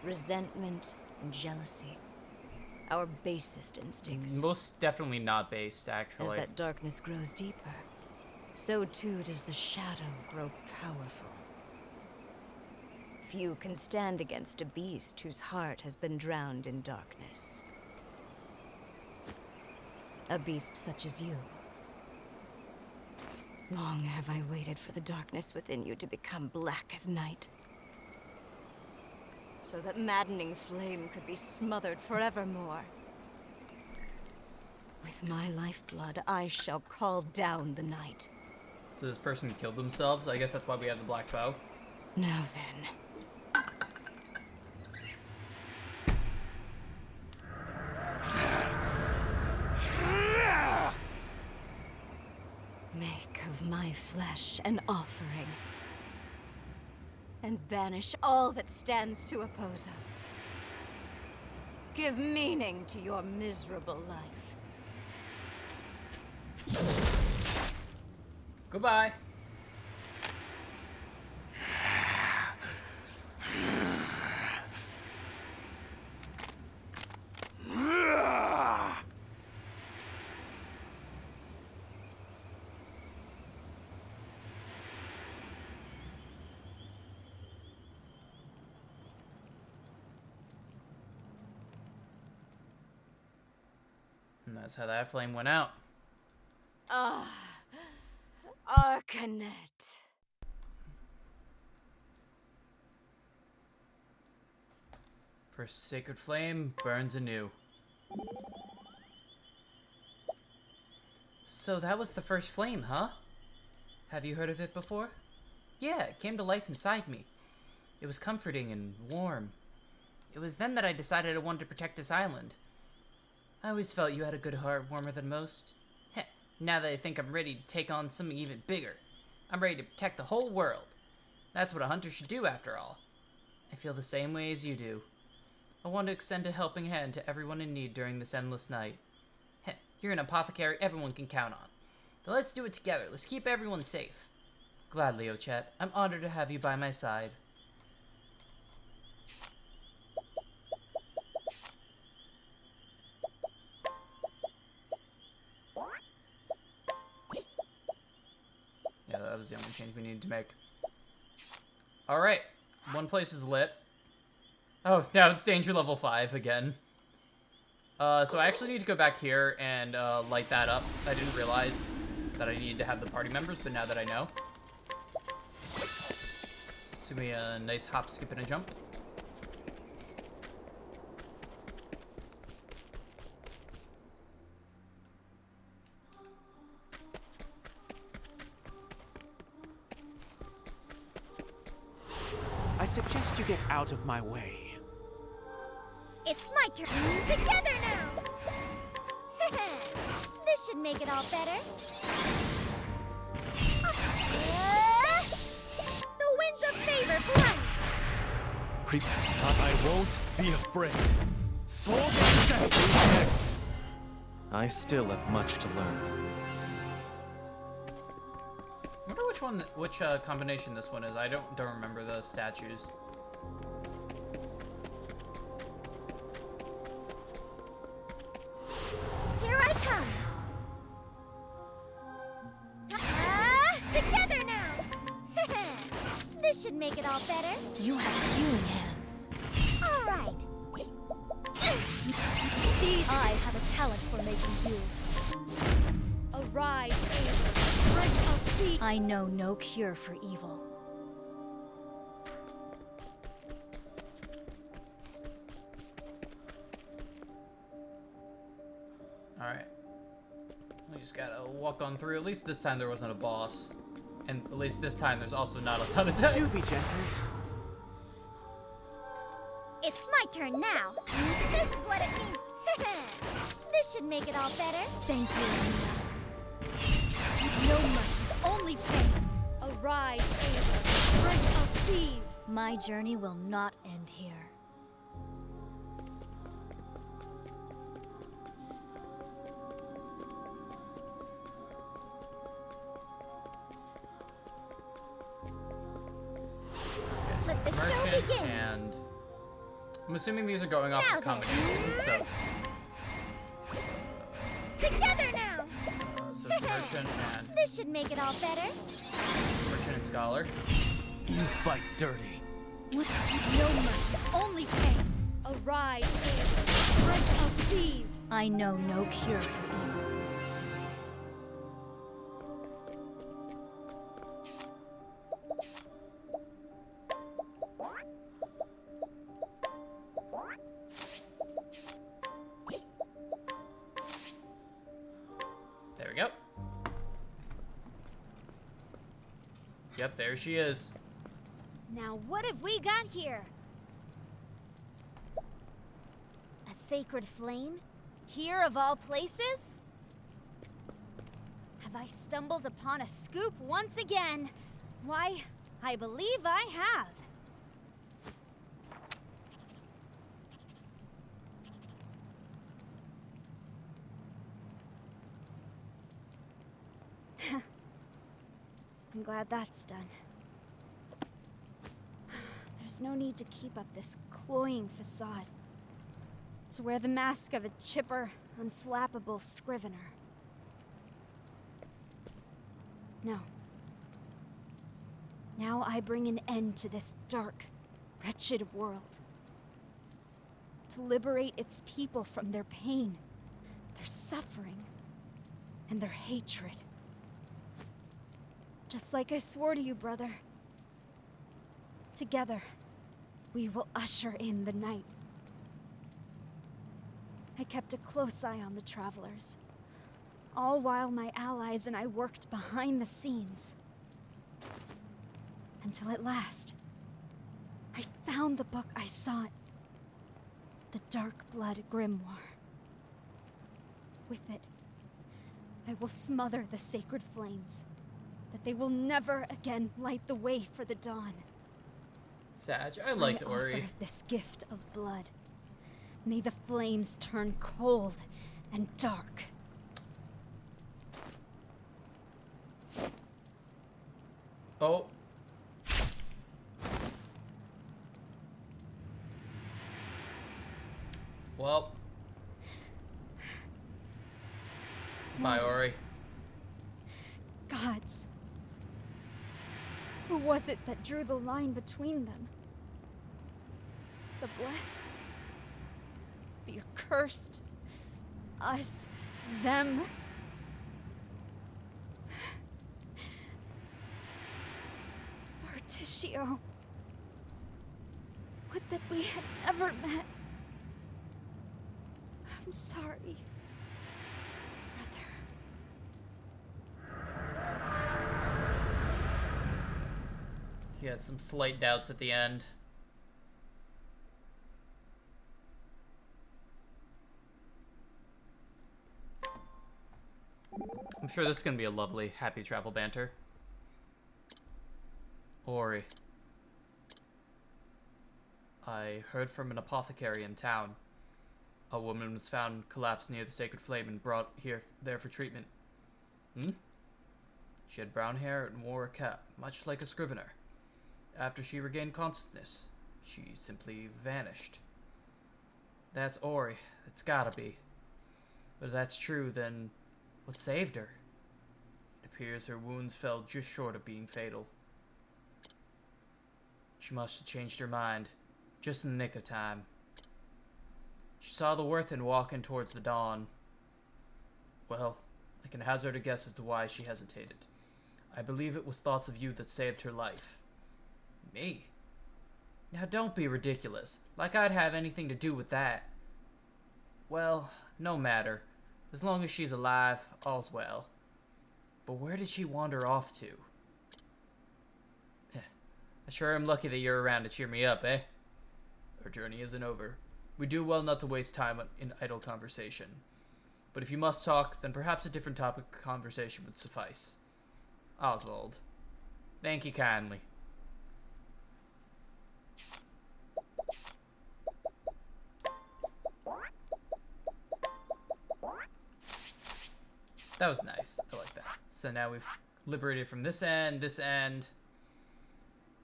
resentment, and jealousy. Our basest instincts. Most definitely not based, As actually. that darkness grows deeper, so too does the shadow grow powerful. Few can stand against a beast whose heart has been drowned in darkness. A beast such as you. Long have I waited for the darkness within you to become black as night, so that maddening flame could be smothered forevermore. With my lifeblood, I shall call down the night. So this person killed themselves? I guess that's why we have the black bow. Now then. an offering. And banish all that stands to oppose us. Give meaning to your miserable life. Goodbye. And that's how that flame went out. Ah, Arcanet. First sacred flame burns anew. So that was the first flame, huh? Have you heard of it before? Yeah, it came to life inside me. It was comforting and warm. It was then that I decided I wanted to protect this island. I always felt you had a good heart, warmer than most. Heh, now that I think I'm ready to take on something even bigger, I'm ready to protect the whole world. That's what a hunter should do, after all. I feel the same way as you do. I want to extend a helping hand to everyone in need during this endless night. Heh, you're an apothecary everyone can count on. But let's do it together. Let's keep everyone safe. Gladly, Ochet. I'm honored to have you by my side. Yeah, that was the only change we needed to make. Alright. One place is lit. Oh, now it's danger level 5 again. So I actually need to go back here and light that up. I didn't realize that I needed to have the party members, but now that I know. It's gonna be a nice hop, skip, and a jump. I suggest you get out of my way. It's my turn. Together now! This should make it all better. The winds of favor blowing. But I won't be afraid. Sword and scepter next. I still have much to learn. I wonder which combination this one is. I don't remember the statues. Here I come. Together now. This should make it all better. You have healing hands. All right. I have a talent for making do. Arise, Ava. Break of feet. I know no cure for evil. Alright. We just gotta walk on through. At least this time there wasn't a boss. And at least this time there's also not a ton of text. Do be gentle. It's my turn now. This is what it means. This should make it all better. Thank you, No mercy, only pain. Arise, Ava. Break of thieves. My journey will not end here. Let the show Merchant, begin. and I'm assuming these are going off Now of then. combinations, so Together now. so it's merchant and This should make it all better. merchant and scholar. You fight dirty. No mercy, only pain. Arise, Ava. Break of thieves. I know no cure for evil. There we go. Yep, there she is. Now what have we got here? A sacred flame? Here of all places? Have I stumbled upon a scoop once again? Why, I believe I have. I'm glad that's done. There's no need to keep up this cloying facade. To wear the mask of a chipper, unflappable scrivener. No. Now I bring an end to this dark, wretched world. To liberate its people from their pain, their suffering, and their hatred. Just like I swore to you, brother. Together, we will usher in the night. I kept a close eye on the travelers, all while my allies and I worked behind the scenes. Until at last, I found the book I sought. The Dark Blood Grimoire. With it, I will smother the sacred flames, that they will never again light the way for the dawn. Sag, I liked Ori. Offer this gift of blood. May the flames turn cold and dark. Oh. Well. Bye, Ori. Gods. Who was it that drew the line between them? The blessed? The accursed? Us? Them? Berticio. Would that we had never met. I'm sorry. He had some slight doubts at the end. I'm sure this is going to be a lovely, happy travel banter. Ori. I heard from an apothecary in town. A woman was found collapsed near the sacred flame and brought there for treatment. She had brown hair and wore a cap, much like a scrivener. After she regained consciousness, she simply vanished. That's Ori. It's gotta be. But if that's true, then what saved her? It appears her wounds fell just short of being fatal. She must have changed her mind, just in the nick of time. She saw the worth in walking towards the dawn. Well, I can hazard a guess as to why she hesitated. I believe it was thoughts of you that saved her life. Me? Now don't be ridiculous, like I'd have anything to do with that. Well, no matter. As long as she's alive, all's well. But where did she wander off to? I sure am lucky that you're around to cheer me up, eh? Our journey isn't over. We do well not to waste time in idle conversation. But if you must talk, then perhaps a different topic of conversation would suffice. Oswald. Thank you kindly. That was nice. I like that. So now we've liberated from this end.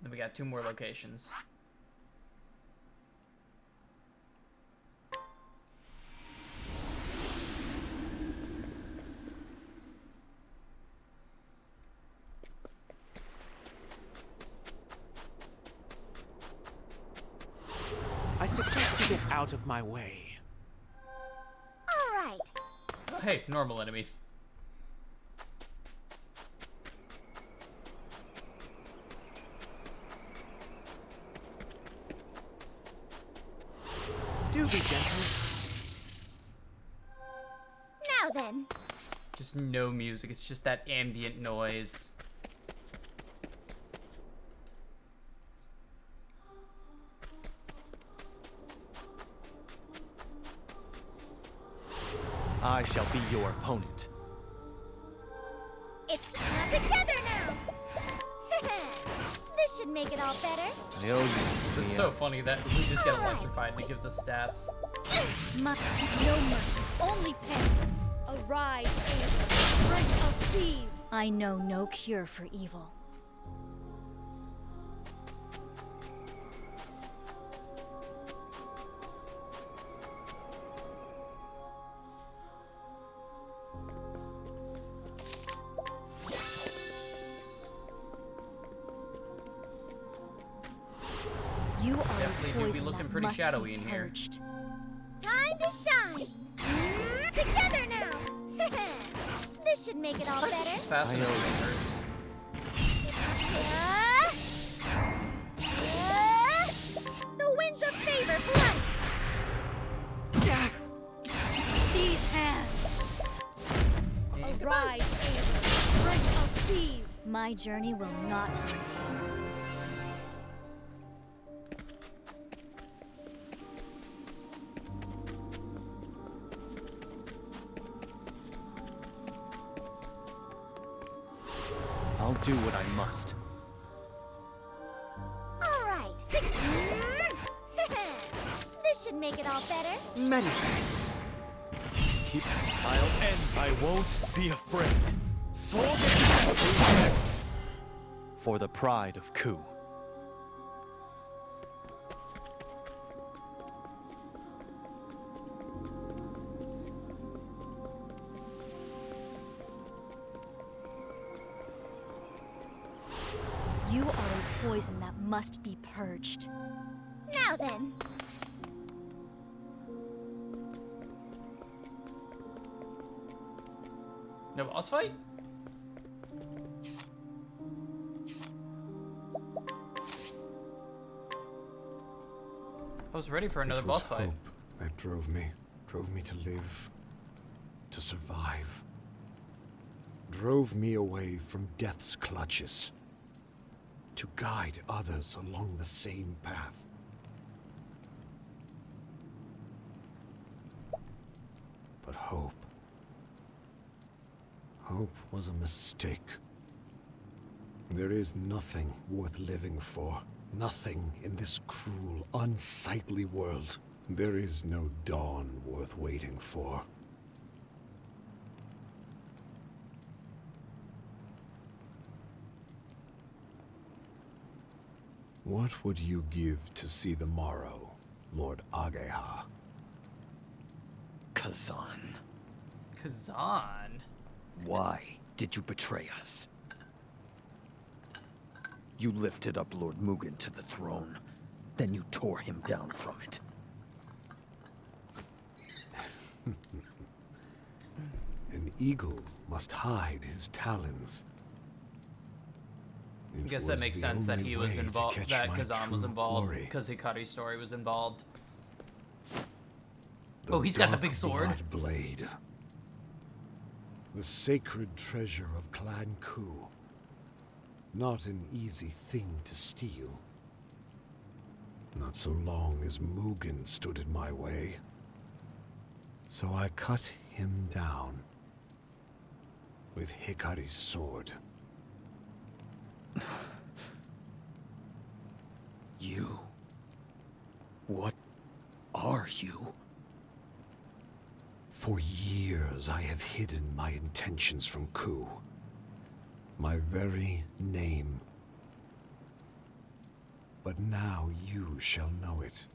Then we got 2 more locations. I suggest you get out of my way. All right. Oh, hey, normal enemies. Do be gentle. Now then. Just no music. It's just that ambient noise. I shall be your opponent. all better? I owe you. It's so funny that we just get electrified and it gives us stats. No mercy, only pain. Arise, Ava, prince of thieves. I know no cure for evil. You are Definitely a do be poison looking that pretty must shadowy be in here. purged. Time to shine. Together now. This should make it all better. Fast enough to hurt. The winds of favor blood. These hands. Arise, Ava, prince of thieves. My journey will not end. I'll do what I must. All right. This should make it all better. Many thanks. I'll end. I won't be afraid. Sword Who's next? For the pride of Ku. You are a poison that must be purged. Now then. No boss fight? I was ready for another It was boss fight. hope that drove me to live, to survive. Drove me away from death's clutches, to guide others along the same path. But hope was a mistake. There is nothing worth living for. Nothing in this cruel, unsightly world. There is no dawn worth waiting for. What would you give to see the morrow, Lord Ageha? Kazan, Kazan? why did you betray us? You lifted up Lord Mugen to the throne, then you tore him down from it. An eagle must hide his talons. I guess that makes sense that he was involved, that Kazan was involved, because Hikari's story was involved. Oh, he's got the big sword. Blood blade. The sacred treasure of Clan Ku. Not an easy thing to steal. Not so long as Mugen stood in my way. So I cut him down with Hikari's sword. You? What are you? For years I have hidden my intentions from Ku. My very name. But now you shall know it.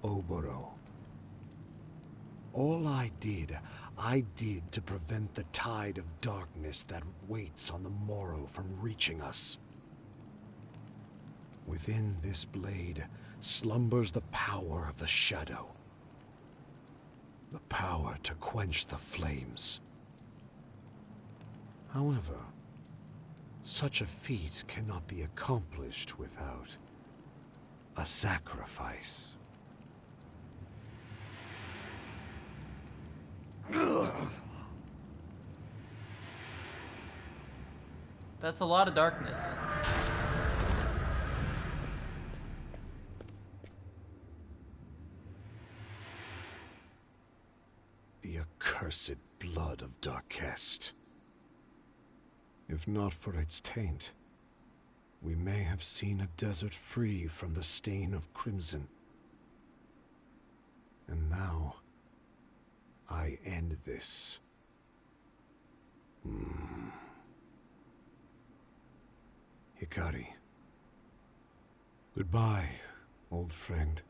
Oboro. All I did to prevent the tide of darkness that waits on the morrow from reaching us. Within this blade slumbers the power of the shadow. The power to quench the flames. However, such a feat cannot be accomplished without a sacrifice. That's a lot of darkness. The accursed blood of Darkest. If not for its taint, We may have seen a desert free from the stain of crimson. And now, I end this. Hikari. Goodbye, old friend.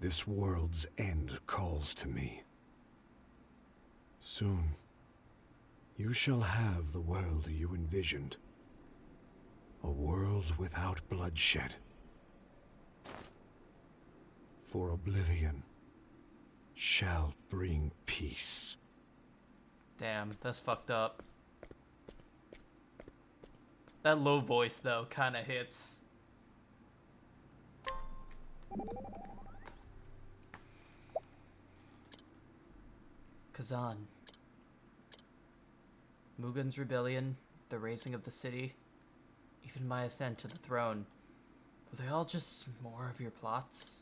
This world's end calls to me. Soon, you shall have the world you envisioned. A world without bloodshed. For oblivion shall bring peace. Damn, that's fucked up. That low voice, though, kind of hits. Kazan. Mugen's rebellion, the raising of the city, even my ascent to the throne. Were they all just more of your plots?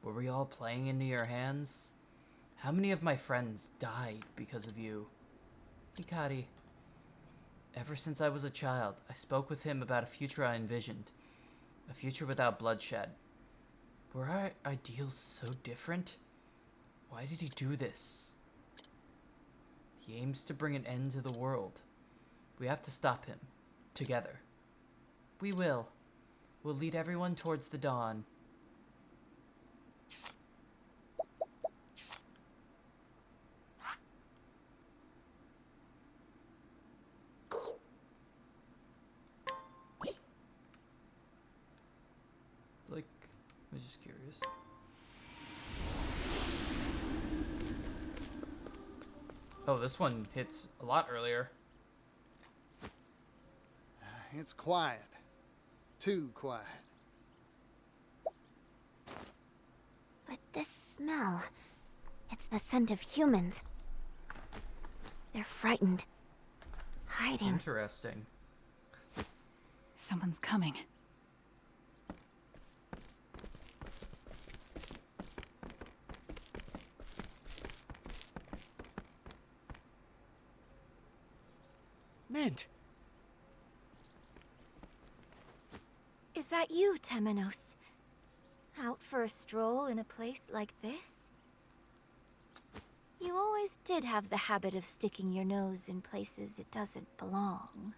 Were we all playing into your hands? How many of my friends died because of you? Hikari. Ever since I was a child, I spoke with him about a future I envisioned. A future without bloodshed. Were our ideals so different? Why did he do this? He aims to bring an end to the world. We have to stop him. Together. We will. We'll lead everyone towards the dawn. Like, I'm just curious. Oh, this one hits a lot earlier. It's quiet. Too quiet. But this smell, it's the scent of humans. They're frightened. Hiding. Interesting. Someone's coming. Mint. Is that you, Temenos? Out for a stroll in a place like this? You always did have the habit of sticking your nose in places it doesn't belong.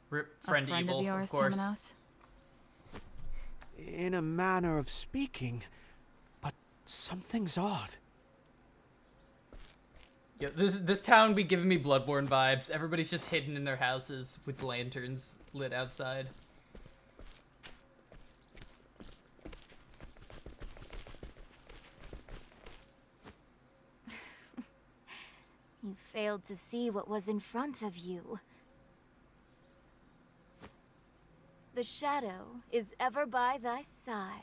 Rip friend, A friend evil, of yours, course. Temenos? In a manner of speaking, but something's odd. Yeah, this town be giving me Bloodborne vibes. Everybody's just hidden in their houses with lanterns lit outside. You failed to see what was in front of you. The shadow is ever by thy side.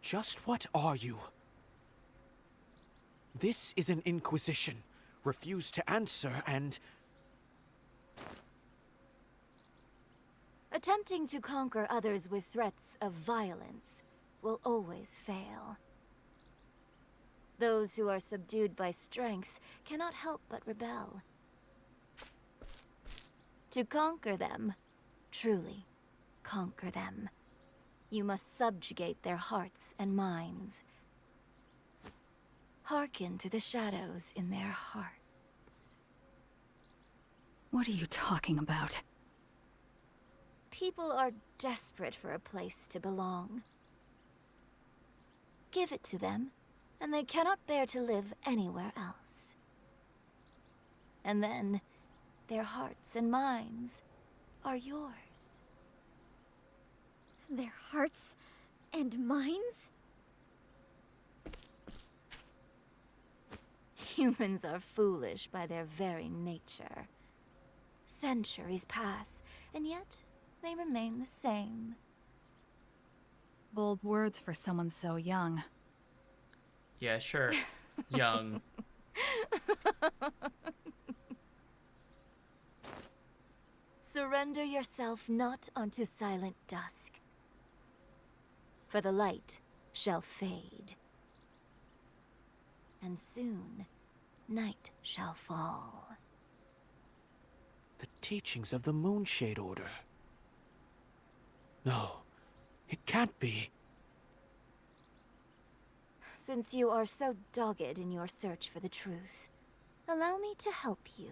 Just what are you? This is an inquisition. Refuse to answer and... Attempting to conquer others with threats of violence will always fail. Those who are subdued by strength cannot help but rebel. To conquer them, truly conquer them, you must subjugate their hearts and minds. Hearken to the shadows in their hearts. What are you talking about? People are desperate for a place to belong. Give it to them, and they cannot bear to live anywhere else. And then, their hearts and minds are yours. Their hearts and minds? Humans are foolish by their very nature. Centuries pass, and yet they remain the same. Bold words for someone so young. Yeah, sure. Young. Surrender yourself not unto silent dusk, for the light shall fade. and soon night shall fall. The teachings of the Moonshade Order. No, it can't be. Since you are so dogged in your search for the truth, allow me to help you.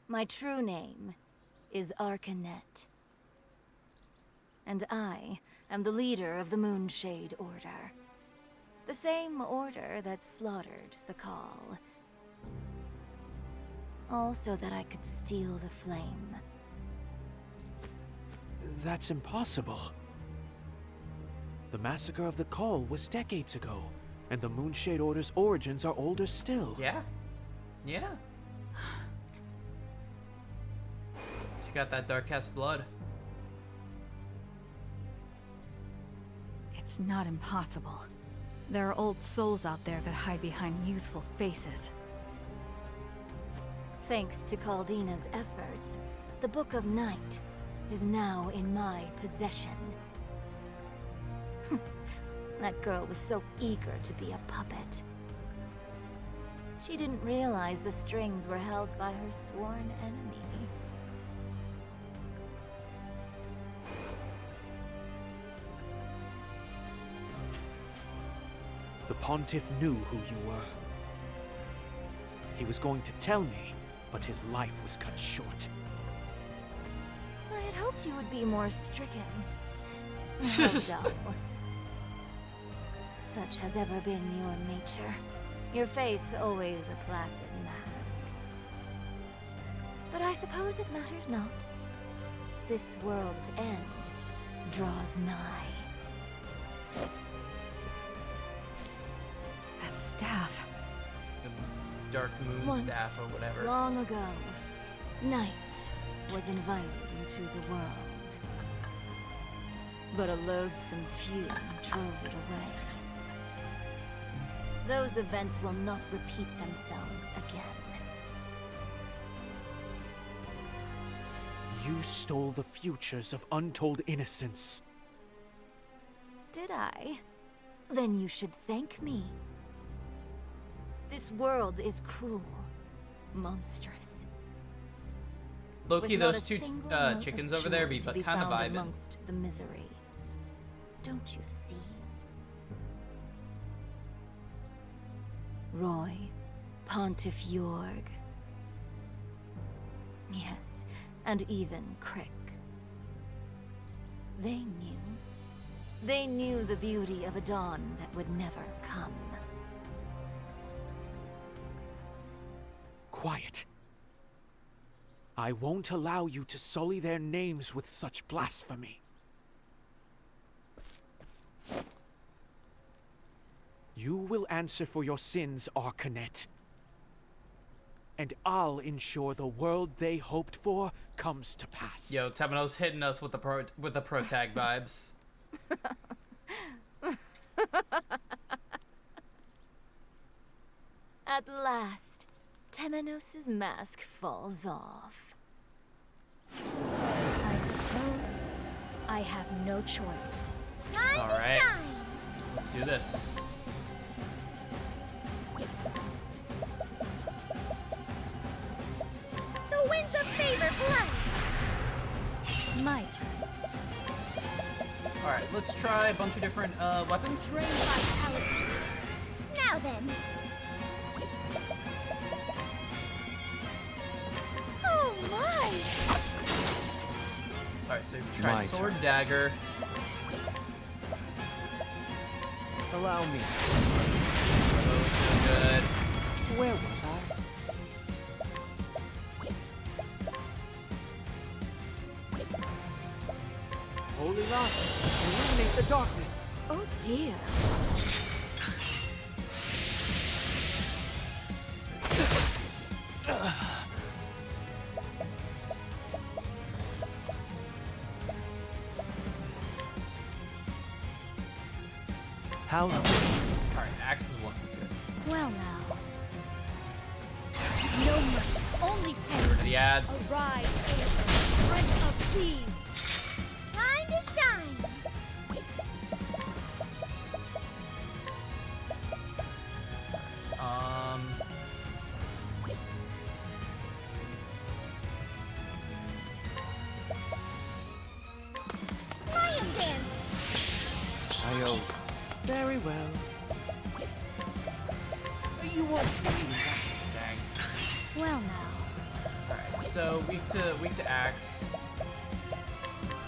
My true name is Arcanet, and I am the leader of the Moonshade Order. The same order that slaughtered the Call. All so that I could steal the flame. That's impossible. The massacre of the Call was decades ago, and the Moonshade Order's origins are older still. Yeah. Yeah. She got that Darkcast blood. It's not impossible. There are old souls out there that hide behind youthful faces. Thanks to Caldina's efforts, the Book of Night is now in my possession. That girl was so eager to be a puppet. She didn't realize the strings were held by her sworn enemy. The Pontiff knew who you were. He was going to tell me, but his life was cut short. I had hoped you would be more stricken. How dull. Such has ever been your nature. Your face always a placid mask. But I suppose it matters not. This world's end draws nigh. That staff. The Dark Moon Once, staff or whatever. Long ago, night was invited into the world. But a loathsome fume drove it away. Those events will not repeat themselves again. You stole the futures of untold innocence. Did I? Then you should thank me. This world is cruel, monstrous. Loki, with not those a two single note chickens of over there joy be to kind of found vibing. amongst the misery. Don't you see? Roy, Pontiff Jorg. Yes, and even Crick. They knew. They knew the beauty of a dawn that would never come. Quiet. I won't allow you to sully their names with such blasphemy. You will answer for your sins, Arcanet. And I'll ensure the world they hoped for comes to pass. Yo, Temino's hitting us with the pro tag vibes. At last, Temenos' mask falls off. I suppose I have no choice. All right, let's do this. The winds of favor blow. My turn. All right, let's try a bunch of different weapons. Drain vitality. Now then. Oh my! All right, so you try My sword, turn. dagger. Allow me. Oh, so good. Where was I? Holy light, illuminate the darkness. Oh dear. How's this? All right, axe is looking good. Well now. No mercy, only pain. Rid of the ads. Arise, Amber, strength of thieves. Time to shine. Very well. You won't believe that. Dang. Well now, Alright, so weak to axe.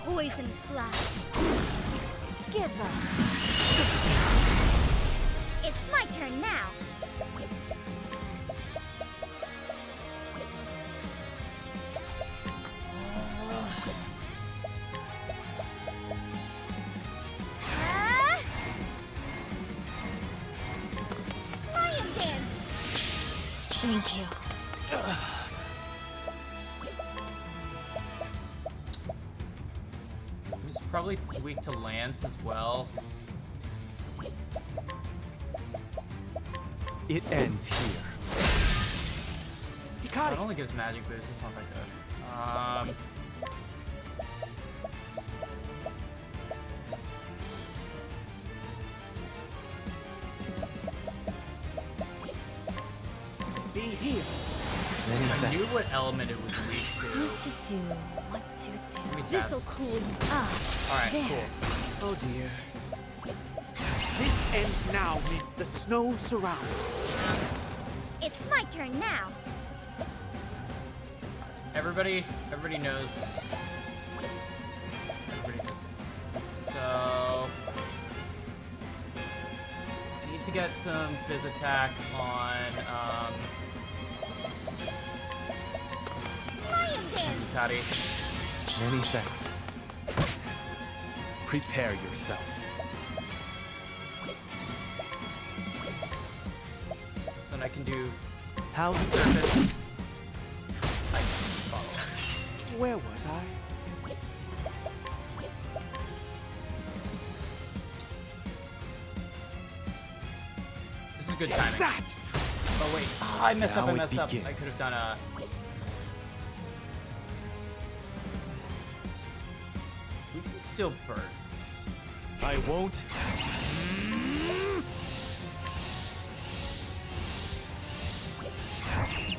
poison slash. Give up. It's my turn now. Lion dance. Thank you. He's probably weak to lance as well. It ends here. It only gives magic boost. It's not that good. Be healed. Many I knew thanks. what element it was weak to. What to do? What to do? Let me This'll test. cool you off. Alright, There. cool. Oh dear. This ends now means the snow surrounds. It's my turn now. Everybody knows. Everybody knows. So I need to get some fizz attack on Lion dance. Ducati. Many thanks. Prepare yourself. So then I can do How's surface. Where was I? This is good Take timing. that! Oh wait, I messed up. Now I it messed up. I begins. could have done a. We can still burn. I won't.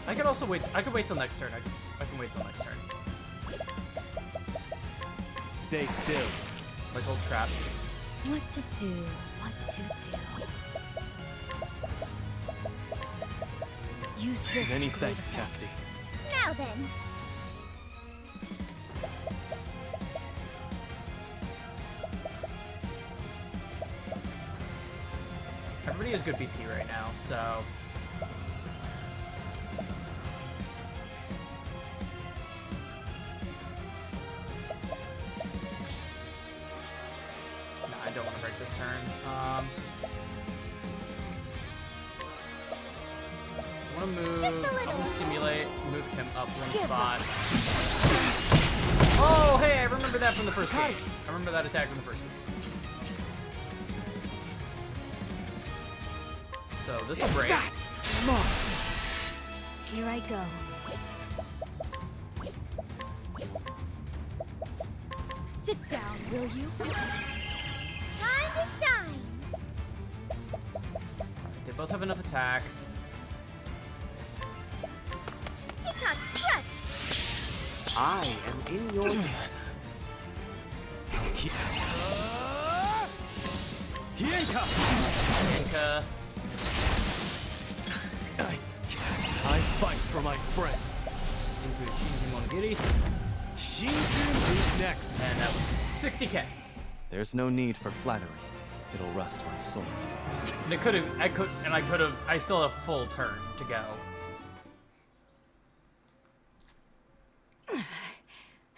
I could also wait. I could wait till next turn. I can wait till next turn. Stay still. Like hold trap. What to do? What to do? Use this Many to great thanks, effect. Casti. Now then. Everybody has good BP right now, so. No, I don't want to break this turn. I want to move. Just a I'm little. going to stimulate, move him up one Give spot. Oh, hey, I remember that from the first game. I remember that attack from the first game. So this will break. That! Mark! Here I go. Sit down, will you? Time to shine. They both have enough attack. Peacock strut. I am in your debt. Yanka. I fight for my friends. Into Shinji Monogiri. Shinjin is next. And that was 60k. There's no need for flattery. It'll rust my soul. And I still had a full turn to go.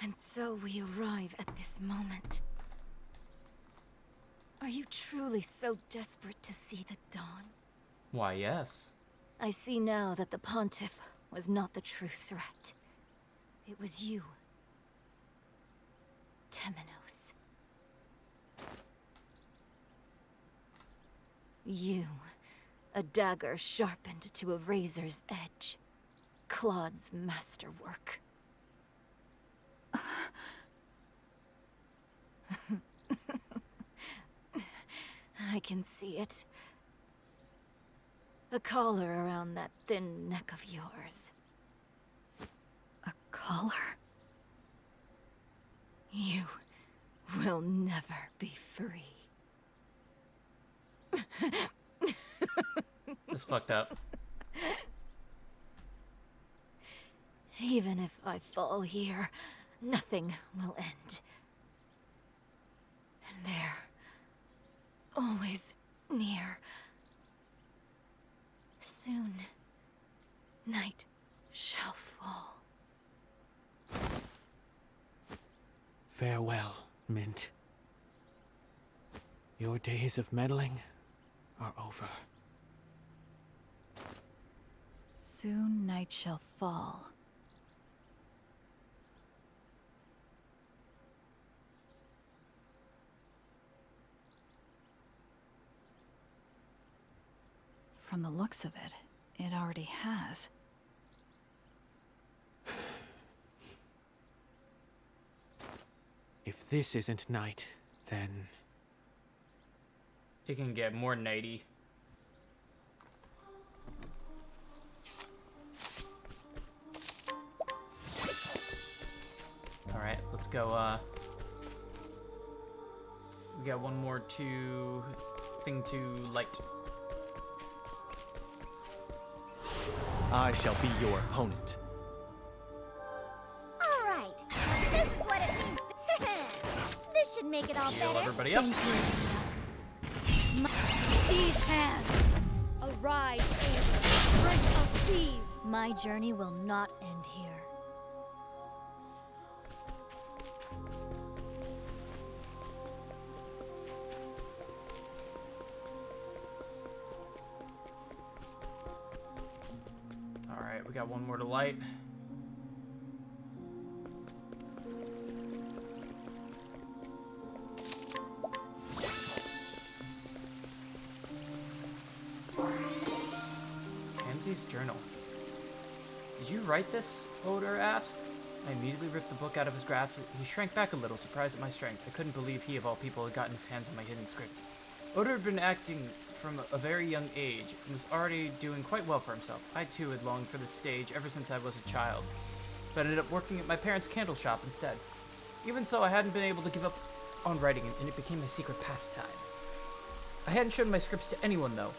And so we arrive at this moment. Are you truly so desperate to see the dawn? Why, yes. I see now that the Pontiff was not the true threat. It was you, Temenos. You, a dagger sharpened to a razor's edge. Claude's masterwork. I can see it. A collar around that thin neck of yours. A collar? You will never be free. It's fucked up. Even if I fall here, nothing will end. And they're always near. Soon, night shall fall. Farewell, Mint. Your days of meddling are over. Soon night shall fall. From the looks of it, it already has. If this isn't night, then... It can get more nighty. Alright, let's go, we got one more thing to light. I shall be your opponent. All right, this is what it means to... This should make it all Heal better. everybody up. These hands! Arise, Amber, strength of thieves! My journey will not end here. Alright, we got one more to light. Pansy's journal. Did you write this? Oder asked. I immediately ripped the book out of his grasp. He shrank back a little, surprised at my strength. I couldn't believe he, of all people, had gotten his hands on my hidden script. Oder had been acting from a very young age and was already doing quite well for himself. I too had longed for this stage ever since I was a child, but ended up working at my parents' candle shop instead. Even so, I hadn't been able to give up on writing, and it became my secret pastime. I hadn't shown my scripts to anyone, though,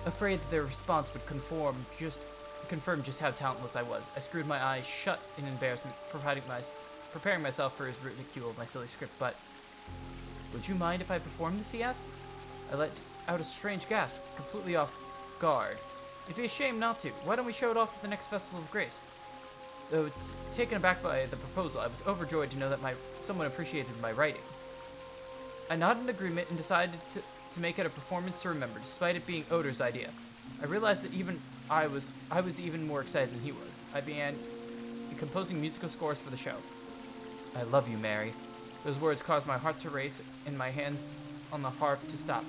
afraid that their response would confirm just how talentless I was. I screwed my eyes shut in embarrassment, preparing myself for his ridicule of my silly script, but... Would you mind if I performed this, he asked? I let out a strange gasp, completely off guard. It'd be a shame not to. Why don't we show it off at the next Festival of Grace? Though taken aback by the proposal, I was overjoyed to know that someone appreciated my writing. I nodded in agreement and decided to make it a performance to remember, despite it being Oder's idea. I realized that I was even more excited than he was. I began composing musical scores for the show. I love you, Mary. Those words caused my heart to race and my hands on the harp to stop.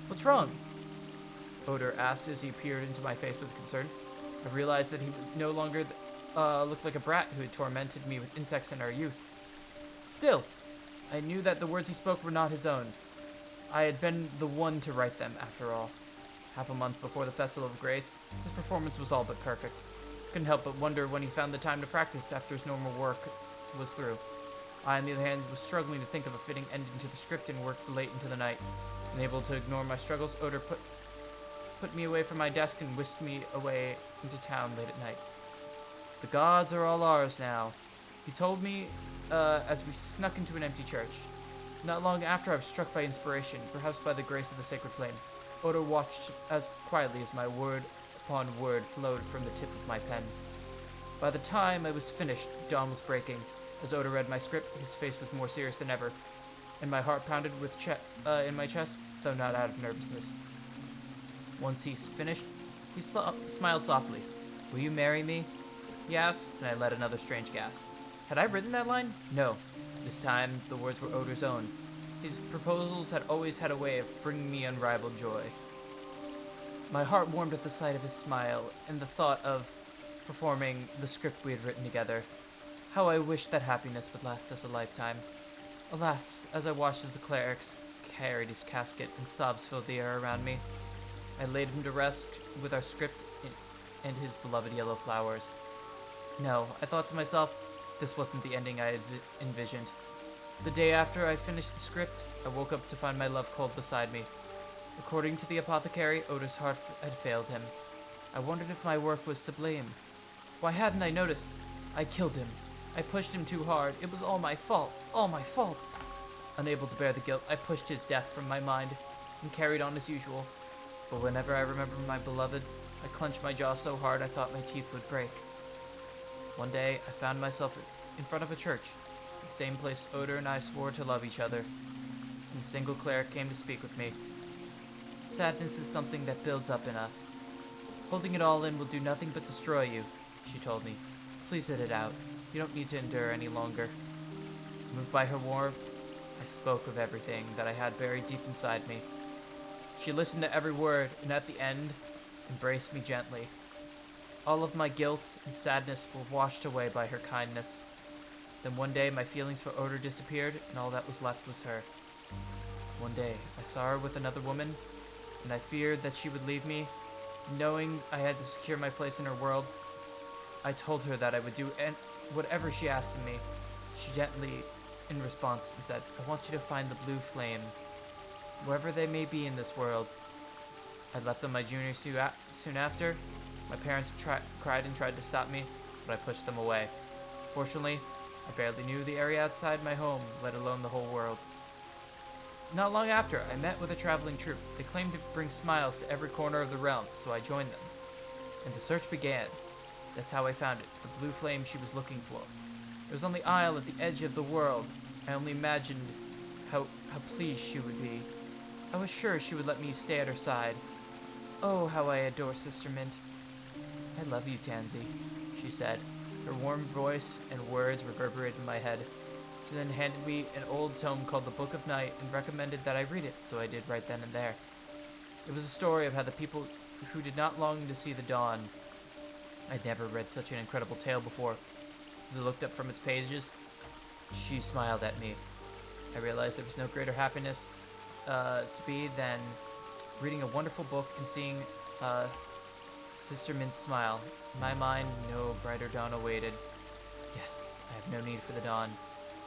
What's wrong? Oder asked as he peered into my face with concern. I realized that he no longer looked like a brat who had tormented me with insects in our youth. Still, I knew that the words he spoke were not his own. I had been the one to write them, after all. Half a month before the Festival of Grace, his performance was all but perfect. Couldn't help but wonder when he found the time to practice after his normal work was through. I, on the other hand, was struggling to think of a fitting ending to the script and worked late into the night. Unable to ignore my struggles, Oder put me away from my desk and whisked me away into town late at night. The gods are all ours now, he told me as we snuck into an empty church. Not long after, I was struck by inspiration, perhaps by the grace of the sacred flame. Oder watched as quietly as my word upon word flowed from the tip of my pen. By the time I was finished, dawn was breaking. As Oder read my script, his face was more serious than ever, and my heart pounded with in my chest, though not out of nervousness. Once he's finished, he smiled softly. Will you marry me? He asked, and I let another strange gasp. Had I written that line? No. This time, the words were Oder's own. His proposals had always had a way of bringing me unrivaled joy. My heart warmed at the sight of his smile, and the thought of performing the script we had written together. How I wished that happiness would last us a lifetime. Alas, as I watched as the clerics carried his casket and sobs filled the air around me, I laid him to rest with our script and his beloved yellow flowers. No, I thought to myself, this wasn't the ending I had envisioned. The day after I finished the script, I woke up to find my love cold beside me. According to the apothecary, Odor's heart had failed him. I wondered if my work was to blame. Why hadn't I noticed? I killed him. I pushed him too hard. It was all my fault. All my fault. Unable to bear the guilt, I pushed his death from my mind and carried on as usual. But whenever I remember my beloved, I clenched my jaw so hard I thought my teeth would break. One day, I found myself in front of a church, the same place Odor and I swore to love each other, and a single cleric came to speak with me. Sadness is something that builds up in us. Holding it all in will do nothing but destroy you, she told me. Please let it out. You don't need to endure any longer. Moved by her warmth, I spoke of everything that I had buried deep inside me. She listened to every word, and at the end, embraced me gently. All of my guilt and sadness were washed away by her kindness. Then one day, my feelings for Odor disappeared, and all that was left was her. One day, I saw her with another woman, and I feared that she would leave me. Knowing I had to secure my place in her world, I told her that I would do whatever she asked of me. She gently, in response, said, I want you to find the blue flames, wherever they may be in this world. I left on my junior soon after. My parents cried and tried to stop me, but I pushed them away. Fortunately, I barely knew the area outside my home, let alone the whole world. Not long after, I met with a traveling troupe. They claimed to bring smiles to every corner of the realm, so I joined them. And the search began. That's how I found it, the blue flame she was looking for. It was on the isle at the edge of the world. I only imagined how pleased she would be. I was sure she would let me stay at her side. Oh, how I adore Sister Mint. I love you, Tansy, she said. Her warm voice and words reverberated in my head. She then handed me an old tome called The Book of Night and recommended that I read it, so I did right then and there. It was a story of how the people who did not long to see the dawn. I'd never read such an incredible tale before. As I looked up from its pages, she smiled at me. I realized there was no greater happiness to be than reading a wonderful book and seeing Sister Mint's smile. In my mind, no brighter dawn awaited. Yes, I have no need for the dawn.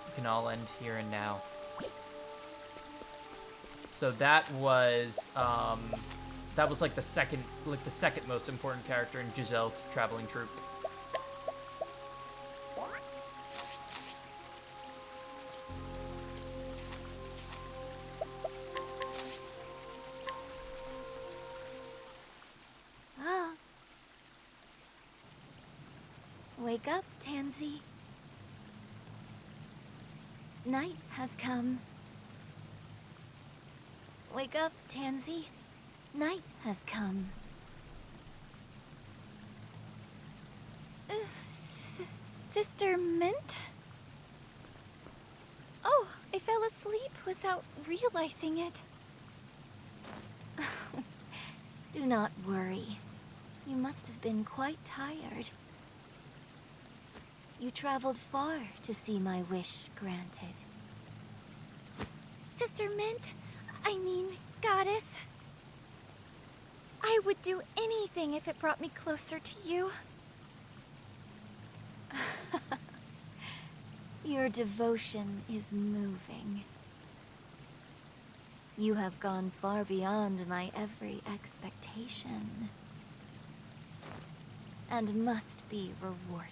It can all end here and now. So that was like the second most important character in Giselle's traveling troupe. Wake up, Tansy. Night has come. Wake up, Tansy. Night has come. Sister Mint? Oh, I fell asleep without realizing it. Do not worry. You must have been quite tired. You traveled far to see my wish granted. Sister Mint, I mean, Goddess. I would do anything if it brought me closer to you. Your devotion is moving. You have gone far beyond my every expectation, and must be rewarded.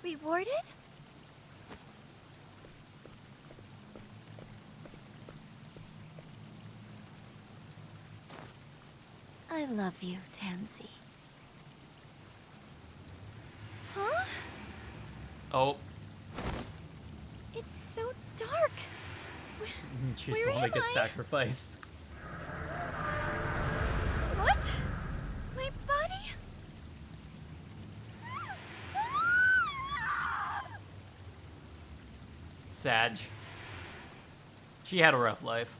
Rewarded? I love you, Tansy. Huh? Oh. It's so dark. She's Where gonna am get I? sacrificed. What? My body? Sag. She had a rough life.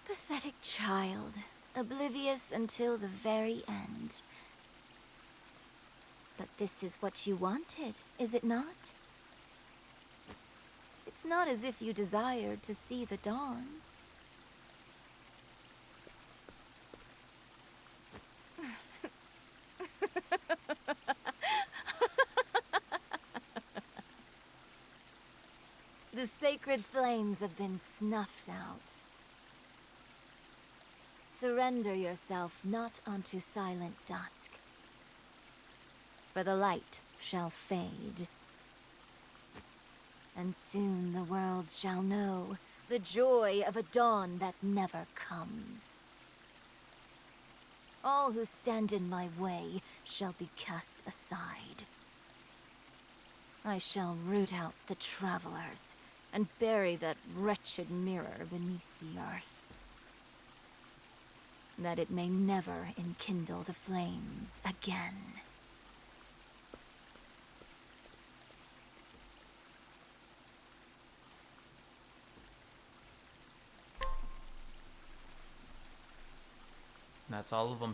Pathetic child, oblivious until the very end. But this is what you wanted, is it not? It's not as if you desired to see the dawn. The The sacred flames have been snuffed out. Surrender yourself not unto silent dusk, for the light shall fade. And soon the world shall know the joy of a dawn that never comes. All who stand in my way shall be cast aside. I shall root out the travelers and bury that wretched mirror beneath the earth, that it may never enkindle the flames again. That's all of them.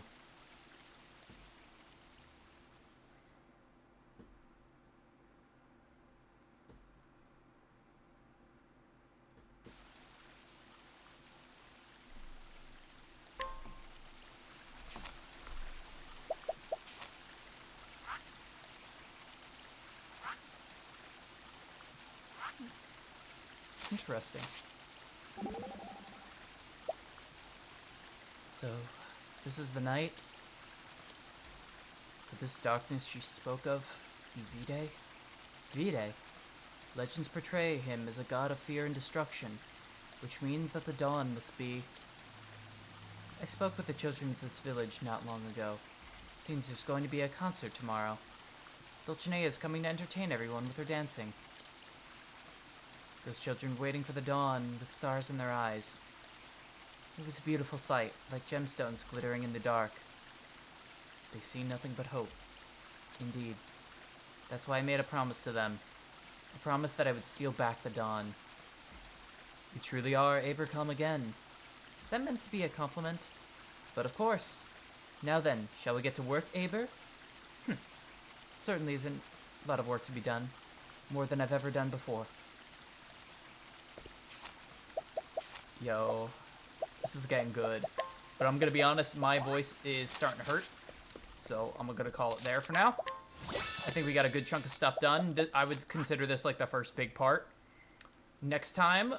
Interesting. So, this is the night for this darkness she spoke of, Vide? Vide. Legends portray him as a god of fear and destruction, which means that the dawn must be... I spoke with the children of this village not long ago. Seems there's going to be a concert tomorrow. Dulcinea is coming to entertain everyone with her dancing. Those children waiting for the dawn with stars in their eyes. It was a beautiful sight, like gemstones glittering in the dark. They see nothing but hope. Indeed. That's why I made a promise to them. A promise that I would steal back the dawn. You truly are Aber come again. Is that meant to be a compliment? But of course. Now then, shall we get to work, Aber? Certainly isn't a lot of work to be done. More than I've ever done before. Yo, this is getting good. But I'm gonna be honest, my voice is starting to hurt. So I'm gonna call it there for now. I think we got a good chunk of stuff done. I would consider this like the first big part. Next time,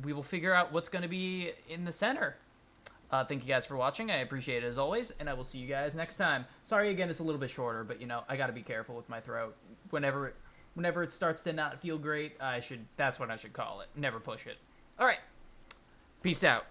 we will figure out what's gonna be in the center. Thank you guys for watching. I appreciate it as always, and I will see you guys next time. Sorry again, it's a little bit shorter, but you know, I gotta be careful with my throat. Whenever it starts to not feel great, that's when I should call it. Never push it. All right. Peace out.